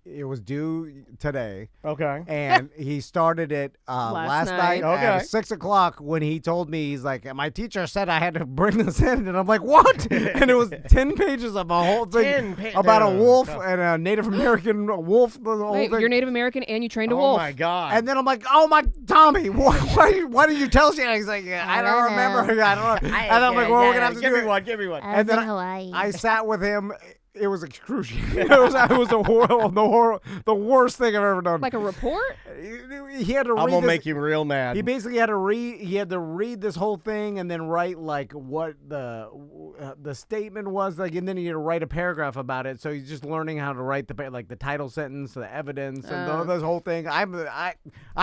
Speaker 3: it was due today.
Speaker 1: Okay.
Speaker 3: And he started it last night
Speaker 1: Okay.
Speaker 3: at 6 o'clock when he told me, he's like, my teacher said I had to bring this in. And I'm like, what? And it was 10 pages of a whole thing about a wolf and a Native American wolf. The whole
Speaker 2: Wait,
Speaker 3: thing.
Speaker 2: you're Native American and you trained a
Speaker 1: Oh
Speaker 2: wolf.
Speaker 1: my God.
Speaker 3: And then I'm like, oh my, Tommy, why did you tell us? He's like, I don't remember. I don't know. And I'm like, well, we're going to have to
Speaker 1: give
Speaker 3: do
Speaker 1: me
Speaker 3: it.
Speaker 1: one. Give me one.
Speaker 3: And then
Speaker 9: Hawaii.
Speaker 3: I sat with him It was excruciating. It was the worst thing I've ever done.
Speaker 2: Like a report?
Speaker 3: He had to read
Speaker 1: I'm gonna
Speaker 3: this,
Speaker 1: make you real mad.
Speaker 3: He basically had to read this whole thing and then write like what the statement was like, and then he had to write a paragraph about it. So he's just learning how to write the title sentence, the evidence, and this whole thing. I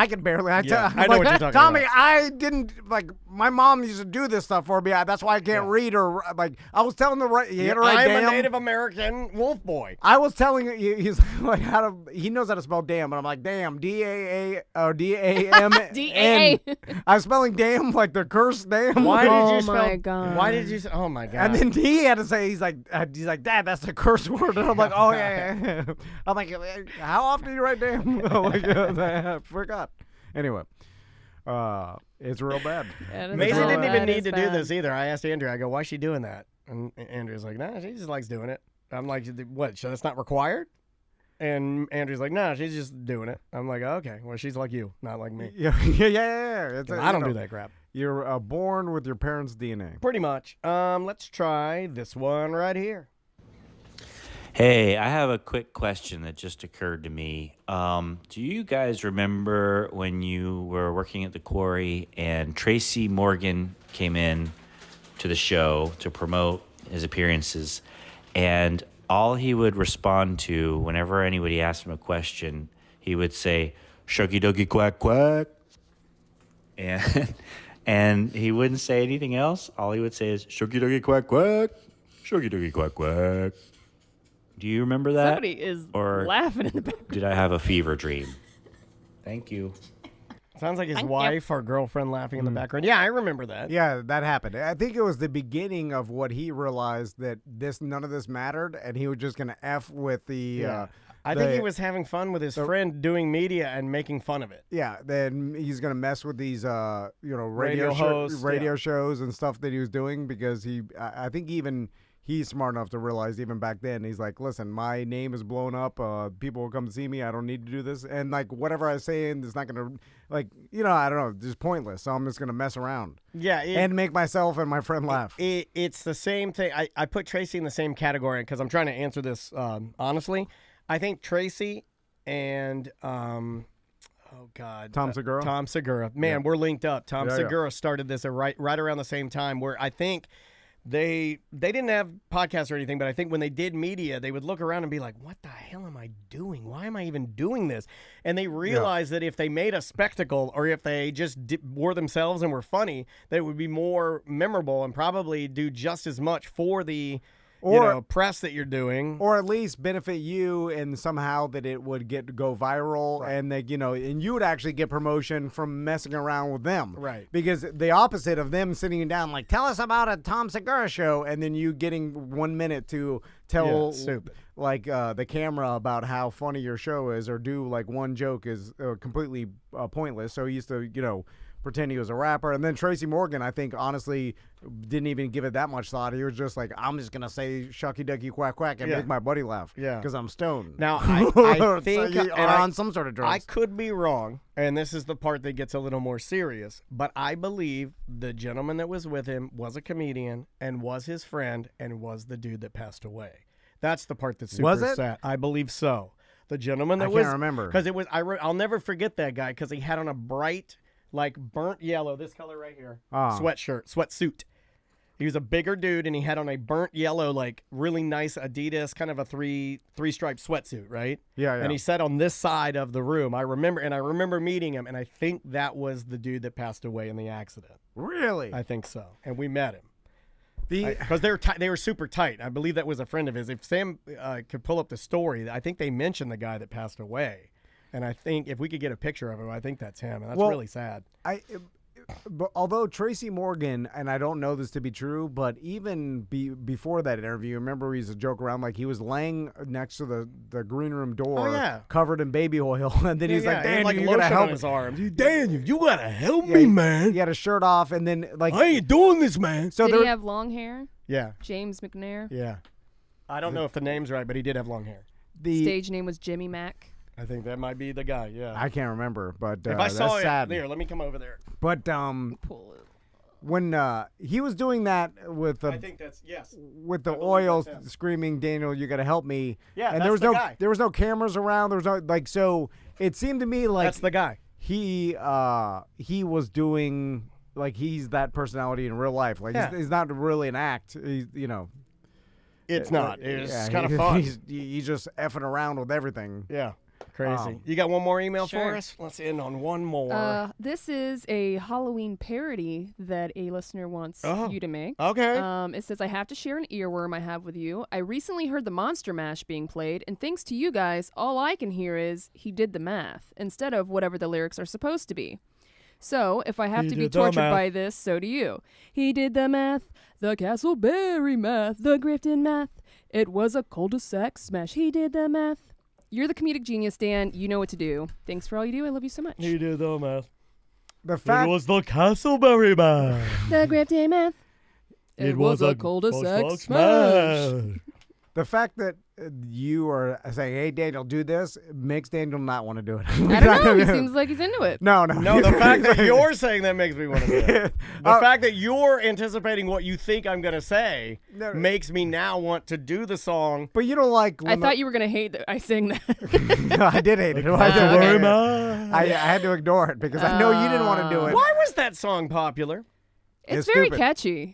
Speaker 3: can barely. I know
Speaker 1: what you're talking
Speaker 3: Tommy,
Speaker 1: about.
Speaker 3: I didn't like. My mom used to do this stuff for me. That's why I can't read or like. I was telling the right. He had to write
Speaker 1: I'm
Speaker 3: damn.
Speaker 1: a Native American wolf boy.
Speaker 3: I was telling you, he's like he knows how to spell damn, and I'm like, damn, D-A-A, or D-A-M.
Speaker 2: D-A-A.
Speaker 3: I was spelling damn like the cursed damn.
Speaker 1: Why did
Speaker 2: Oh
Speaker 1: you spell?
Speaker 2: my God.
Speaker 1: Why did you? Oh my God.
Speaker 3: And then he had to say, he's like, Dad, that's a curse word. And I'm like, oh yeah. I'm like, how often do you write damn? I'm like, I forgot. Anyway, it's real bad.
Speaker 2: Yeah, that's
Speaker 1: Maisie
Speaker 2: bad.
Speaker 1: didn't even
Speaker 2: That
Speaker 1: need
Speaker 2: is
Speaker 1: to do
Speaker 2: bad.
Speaker 1: this either. I asked Andrew. I go, why is she doing that? And Andrew's like, nah, she just likes doing it. I'm like, what? So that's not required? And Andrew's like, no, she's just doing it. I'm like, okay, well, she's like you, not like me.
Speaker 3: Yeah. It's,
Speaker 1: I don't do that crap.
Speaker 3: You're born with your parents' DNA.
Speaker 1: Pretty much. Let's try this one right here.
Speaker 9: Hey, I have a quick question that just occurred to me. Do you guys remember when you were working at the quarry and Tracy Morgan came in to the show to promote his appearances, and all he would respond to whenever anybody asked him a question, he would say, "Shucky ducky quack quack," and he wouldn't say anything else. All he would say is, "Shucky ducky quack quack, shucky ducky quack quack." Do you remember that?
Speaker 2: Somebody is
Speaker 9: Or
Speaker 2: laughing in the background.
Speaker 9: did I have a fever dream? Thank you.
Speaker 1: Sounds like his
Speaker 2: Thank you.
Speaker 1: wife or girlfriend laughing in the background. Yeah, I remember that.
Speaker 3: Yeah, that happened. I think it was the beginning of what he realized that none of this mattered, and he was just gonna F with the.
Speaker 1: I think he was having fun with his friend doing media and making fun of it.
Speaker 3: Yeah, then he's gonna mess with these,
Speaker 1: Radio hosts,
Speaker 3: radio shows and stuff that he was doing because I think even he's smart enough to realize even back then he's like, listen, my name is blown up. People will come to see me. I don't need to do this, and like whatever I say, it's not gonna I don't know, just pointless. So I'm just gonna mess around.
Speaker 1: Yeah,
Speaker 3: and make myself and my friend laugh.
Speaker 1: It's the same thing. I put Tracy in the same category because I'm trying to answer this honestly. I think Tracy and oh God,
Speaker 3: Tom Segura.
Speaker 1: Tom Segura. Man, we're linked up. Tom
Speaker 3: Yeah,
Speaker 1: Segura started this right around the same time where I think they didn't have podcasts or anything, but I think when they did media, they would look around and be like, what the hell am I doing? Why am I even doing this? And they realized that if they made a spectacle or if they just were themselves and were funny, that it would be more memorable and probably do just as much for the press that you're doing,
Speaker 3: or at least benefit you, and somehow that it would go viral, and that and you would actually get promotion from messing around with them,
Speaker 1: right?
Speaker 3: Because the opposite of them sitting down like, tell us about a Tom Segura show, and then you getting 1 minute to tell the camera about how funny your show is, or do like one joke is completely pointless. So he used to pretend he was a rapper. And then Tracy Morgan, I think, honestly, didn't even give it that much thought. He was just like, I'm just going to say shucky ducky quack quack and make my buddy laugh.
Speaker 1: Yeah.
Speaker 3: Because I'm stoned.
Speaker 1: Now, I think
Speaker 3: on some sort of drugs.
Speaker 1: I could be wrong, and this is the part that gets a little more serious, but I believe the gentleman that was with him was a comedian and was his friend and was the dude that passed away. That's the part that's super sad. I believe so. The gentleman that
Speaker 3: I can't remember.
Speaker 1: Because it was, I'll never forget that guy because he had on a bright, like burnt yellow, this color right here, sweatsuit. He was a bigger dude, and he had on a burnt yellow, like really nice Adidas, kind of a three-stripe sweatsuit, right?
Speaker 3: Yeah.
Speaker 1: And he sat on this side of the room. I remember meeting him, and I think that was the dude that passed away in the accident.
Speaker 3: Really?
Speaker 1: I think so. And we met him. Because they were super tight. I believe that was a friend of his. If Sam could pull up the story, I think they mentioned the guy that passed away. And I think if we could get a picture of him, I think that's him. And that's really sad.
Speaker 3: But although Tracy Morgan, and I don't know this to be true, but even before that interview, remember he used to joke around like he was laying next to the green room door, covered in baby oil, and then he's like, "Dan, you gotta help
Speaker 1: his arm. Dan, you gotta help me, man."
Speaker 3: He had a shirt off, and then like,
Speaker 1: I ain't doing this, man.
Speaker 2: So did he have long hair?
Speaker 1: Yeah.
Speaker 2: James McNair.
Speaker 1: Yeah. I don't know if the name's right, but he did have long hair.
Speaker 3: The
Speaker 2: stage name was Jimmy Mack.
Speaker 1: I think that might be the guy. Yeah.
Speaker 3: I can't remember, but
Speaker 1: if I saw
Speaker 3: that's sad.
Speaker 1: There, let me come over there.
Speaker 3: But when he was doing that with the
Speaker 1: I think that's yes.
Speaker 3: with the
Speaker 1: I believe
Speaker 3: oil
Speaker 1: that's him.
Speaker 3: screaming, Daniel, you got to help me.
Speaker 1: Yeah,
Speaker 3: and
Speaker 1: that's
Speaker 3: there was
Speaker 1: the
Speaker 3: no
Speaker 1: guy.
Speaker 3: there was no cameras around. There was no like so. It seemed to me like
Speaker 1: That's the guy.
Speaker 3: he was doing like he's that personality in real life. Like
Speaker 1: Yeah.
Speaker 3: he's not really an act. He's
Speaker 1: It's not. It's
Speaker 3: yeah,
Speaker 1: kind of fun.
Speaker 3: He's just effing around with everything.
Speaker 1: Yeah. Crazy. You got one more email for
Speaker 2: Sure.
Speaker 1: us? Let's end on one more.
Speaker 2: This is a Halloween parody that a listener wants you to make.
Speaker 1: Okay.
Speaker 2: It says, I have to share an earworm I have with you. I recently heard the Monster Mash being played, and thanks to you guys, all I can hear is he did the math instead of whatever the lyrics are supposed to be. So, if I have
Speaker 1: He
Speaker 2: to be
Speaker 1: did the
Speaker 2: tortured
Speaker 1: math.
Speaker 2: by this, so do you. He did the math, the Castleberry math, the Grifton math. It was a cul-de-sac smash. He did the math. You're the comedic genius, Dan. You know what to do. Thanks for all you do. I love you so much.
Speaker 1: He did the math.
Speaker 3: The fact
Speaker 1: the Castleberry math.
Speaker 2: The Grifton math. It was a cul-de-sac smash.
Speaker 3: the fact that you are saying, "Hey, Daniel, do this," makes Daniel not want to do it.
Speaker 2: I don't know. He seems like he's into it.
Speaker 3: No.
Speaker 1: No, the fact that you're saying that makes me want to do it. The fact that you're anticipating what you think I'm going to say
Speaker 3: No.
Speaker 1: makes me now want to do the song.
Speaker 3: But you don't like.
Speaker 2: I thought you were going to hate that I sing that.
Speaker 3: No, I did hate it. I had to ignore it because I know you didn't want to do it.
Speaker 1: Why was that song popular?
Speaker 2: It's
Speaker 3: It's
Speaker 2: very
Speaker 3: stupid.
Speaker 2: catchy.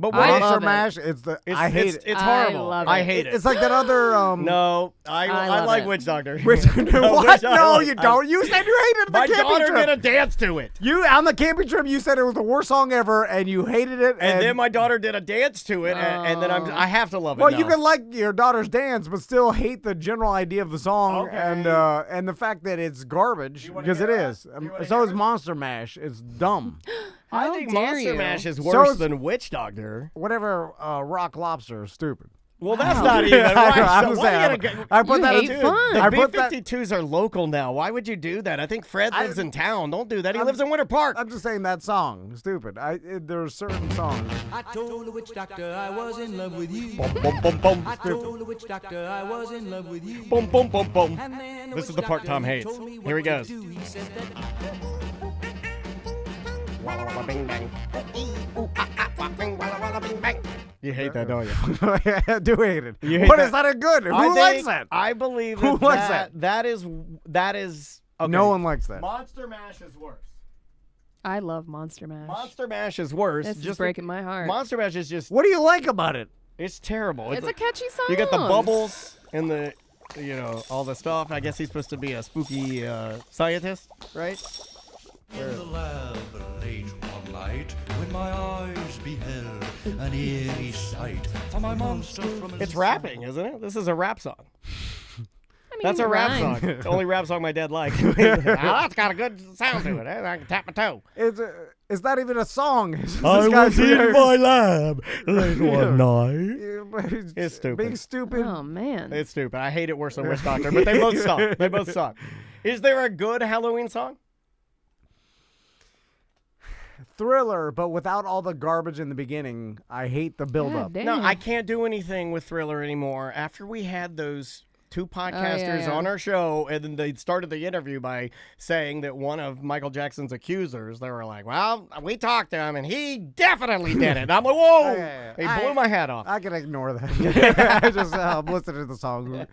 Speaker 1: But
Speaker 2: I
Speaker 1: why?
Speaker 2: love
Speaker 3: Monster
Speaker 2: it.
Speaker 3: Mash. I hate it.
Speaker 1: It's
Speaker 2: I
Speaker 1: horrible.
Speaker 2: love
Speaker 1: I
Speaker 2: it.
Speaker 1: hate it.
Speaker 3: It's like that other.
Speaker 1: No, I
Speaker 2: love
Speaker 1: like
Speaker 2: it.
Speaker 1: Witch Doctor.
Speaker 3: Which,
Speaker 1: No,
Speaker 3: what?
Speaker 1: Witch- I
Speaker 3: No,
Speaker 1: like-
Speaker 3: you don't. You said you hated the
Speaker 1: My
Speaker 3: camping
Speaker 1: daughter
Speaker 3: trip.
Speaker 1: did a dance to it.
Speaker 3: You on the camping trip, you said it was the worst song ever, and you hated it.
Speaker 1: And then my daughter did a dance to it, and then I have to love it.
Speaker 3: well,
Speaker 1: now.
Speaker 3: you can like your daughter's dance, but still hate the general idea of the song
Speaker 1: Okay.
Speaker 3: and the fact that it's garbage
Speaker 1: wanna
Speaker 3: because it
Speaker 1: hear it?
Speaker 3: is.
Speaker 1: You wanna
Speaker 3: So
Speaker 1: hear
Speaker 3: is
Speaker 1: it?
Speaker 3: Monster Mash. It's dumb.
Speaker 1: I
Speaker 2: How
Speaker 1: think
Speaker 2: dare
Speaker 1: Monster
Speaker 2: you.
Speaker 1: Mash is
Speaker 3: So
Speaker 1: worse
Speaker 3: is-
Speaker 1: than Witch Doctor.
Speaker 3: Whatever. Rock Lobster is stupid.
Speaker 1: Well, that's not even
Speaker 3: I
Speaker 1: right.
Speaker 3: know, I'm
Speaker 1: So
Speaker 3: just
Speaker 1: why
Speaker 3: saying,
Speaker 1: you gotta
Speaker 3: I put
Speaker 2: You
Speaker 3: that
Speaker 2: hate
Speaker 3: in.
Speaker 2: fun.
Speaker 1: The
Speaker 3: I put that.
Speaker 1: B-52s are local now. Why would you do that? I think Fred lives in town. Don't do that. He
Speaker 3: I'm-
Speaker 1: lives in Winter Park.
Speaker 3: I'm just saying that song is stupid. There are certain songs.
Speaker 10: I told the witch doctor I was in love with you.
Speaker 1: Bum, bum, bum, bum.
Speaker 10: I told the witch doctor I was in love with you.
Speaker 1: Bum, bum, bum, bum.
Speaker 10: And then
Speaker 1: This
Speaker 10: witch
Speaker 1: is the part
Speaker 10: doctor,
Speaker 1: Tom
Speaker 10: he
Speaker 1: hates.
Speaker 10: told me what
Speaker 1: Here he
Speaker 10: to
Speaker 1: goes.
Speaker 10: do. He said that
Speaker 1: You hate that, don't you?
Speaker 3: I do hate it.
Speaker 1: You hate
Speaker 3: What
Speaker 1: that?
Speaker 3: is that good? Who
Speaker 1: I
Speaker 3: likes
Speaker 1: think-
Speaker 3: that?
Speaker 1: I believe
Speaker 3: Who
Speaker 1: that,
Speaker 3: likes
Speaker 1: that is okay.
Speaker 3: No one likes that.
Speaker 1: Monster Mash is worse.
Speaker 2: I love Monster Mash.
Speaker 1: Monster Mash is worse.
Speaker 2: This is
Speaker 1: just
Speaker 2: breaking my heart.
Speaker 1: Monster Mash is just
Speaker 3: What do you like about it?
Speaker 1: it's terrible.
Speaker 2: It's a catchy song.
Speaker 1: You got the bubbles and the all the stuff. I guess he's supposed to be a spooky scientist, right?
Speaker 11: In the lab late one night, when my eyes beheld an eerie sight, for my monster from
Speaker 1: It's rapping, isn't it? This is a rap song.
Speaker 2: I mean,
Speaker 1: That's a
Speaker 2: it
Speaker 1: rap
Speaker 2: rhymes.
Speaker 1: song. It's the only rap song my dad likes. That's got a good sound to it. I can tap my toe.
Speaker 3: It's not even a song. It's just
Speaker 1: I
Speaker 3: this guy's
Speaker 1: was in
Speaker 3: here.
Speaker 1: my lab late one night. It's stupid.
Speaker 3: Being stupid.
Speaker 2: Oh man.
Speaker 1: It's stupid. I hate it worse than Witch Doctor, but they both suck. They both suck. Is there a good Halloween song?
Speaker 3: Thriller, but without all the garbage in the beginning. I hate the build-up.
Speaker 2: God damn.
Speaker 1: No, I can't do anything with Thriller anymore. After we had those two podcasters
Speaker 2: yeah.
Speaker 1: on our show, and then they started the interview by saying that one of Michael Jackson's accusers, they were like, well, we talked to him, and he definitely did it. And I'm like, whoa!
Speaker 3: Yeah.
Speaker 1: He blew my hat off.
Speaker 3: I can ignore that. I just listen to the song.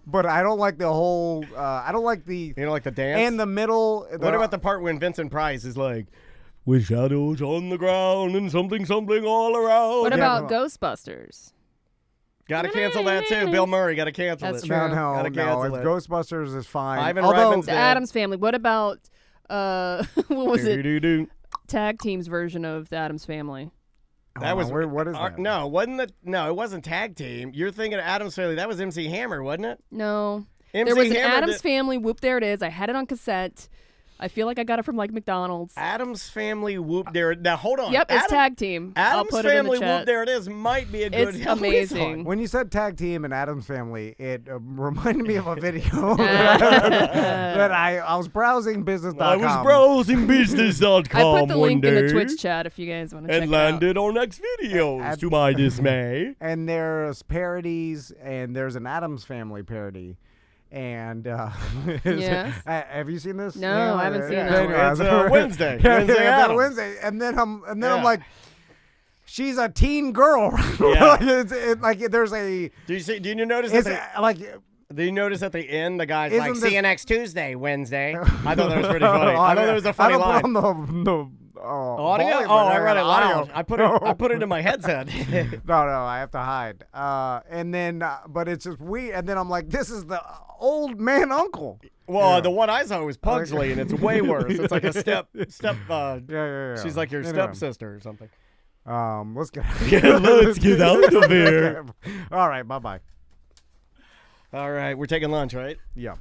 Speaker 3: But I don't like the whole. I don't like the
Speaker 1: You don't like the dance?
Speaker 3: and the middle.
Speaker 1: What about the part when Vincent Price is like, with shadows on the ground and something, something all around?
Speaker 2: What
Speaker 3: Yeah,
Speaker 2: about
Speaker 3: come
Speaker 2: Ghostbusters?
Speaker 1: Gotta cancel that too. Bill Murray, gotta cancel
Speaker 2: That's
Speaker 1: it.
Speaker 2: true.
Speaker 3: No,
Speaker 1: Gotta
Speaker 3: no.
Speaker 1: cancel
Speaker 3: If
Speaker 1: it.
Speaker 3: Ghostbusters is fine.
Speaker 1: Ivan
Speaker 3: Although
Speaker 1: Reitman's
Speaker 2: The
Speaker 1: dead.
Speaker 2: Addams Family. What about what was it?
Speaker 1: Do-do-do-do.
Speaker 2: Tag team's version of the Addams Family.
Speaker 1: That was
Speaker 3: what is that?
Speaker 1: No, it wasn't tag team. You're thinking of Addams Family. That was MC Hammer, wasn't it?
Speaker 2: No.
Speaker 1: MC
Speaker 2: There was an
Speaker 1: Hammer
Speaker 2: Addams
Speaker 1: did-
Speaker 2: Family. Whoop, there it is. I had it on cassette. I feel like I got it from like McDonald's.
Speaker 1: Addams Family Whoop There. Now hold on.
Speaker 2: Yep, it's
Speaker 1: Adam-
Speaker 2: tag team. I'll
Speaker 1: Addams
Speaker 2: put it in
Speaker 1: Family
Speaker 2: the chat.
Speaker 1: Whoop There It Is might be a good
Speaker 2: It's
Speaker 1: Halloween
Speaker 2: amazing.
Speaker 1: song.
Speaker 3: When you said tag team and Addams Family, it reminded me of a video that I was browsing business.com.
Speaker 1: I was browsing business.com
Speaker 2: I put the link
Speaker 1: one
Speaker 2: in
Speaker 1: day
Speaker 2: the Twitch chat if you guys want to check
Speaker 1: and
Speaker 2: it out.
Speaker 1: landed on X videos
Speaker 3: At-
Speaker 1: to my dismay.
Speaker 3: And there's parodies, and there's an Addams Family parody. And
Speaker 2: Yes.
Speaker 3: have you seen this?
Speaker 2: No, I haven't seen
Speaker 1: Yeah,
Speaker 2: that.
Speaker 1: it's Wednesday.
Speaker 3: Yeah,
Speaker 1: Wednesday
Speaker 3: yeah,
Speaker 1: Addams.
Speaker 3: Wednesday. And then I'm
Speaker 1: Yeah.
Speaker 3: like, she's a teen girl.
Speaker 1: Yeah.
Speaker 3: like there's a.
Speaker 1: Do you notice
Speaker 3: It's
Speaker 1: that?
Speaker 3: like.
Speaker 1: Do you notice at the end the guy's
Speaker 3: Isn't
Speaker 1: like,
Speaker 3: this-
Speaker 1: "See you next Tuesday, Wednesday." I thought that was pretty funny. I thought that was a funny
Speaker 3: I don't
Speaker 1: line.
Speaker 3: put on the
Speaker 1: Audio?
Speaker 3: volume,
Speaker 1: Oh,
Speaker 3: but
Speaker 1: I read it
Speaker 3: audio.
Speaker 1: loud. I put it in my headset.
Speaker 3: No, I have to hide. And then, but it's just we. And then I'm like, this is the old man uncle.
Speaker 1: Well, the one I saw was Pugsley, and it's way worse. It's like a step.
Speaker 3: Yeah.
Speaker 1: She's like your
Speaker 3: Anyway.
Speaker 1: stepsister or something.
Speaker 3: Let's get.
Speaker 1: Let's get out of here.
Speaker 3: All right. Bye.
Speaker 1: All right, we're taking lunch, right?
Speaker 3: Yeah.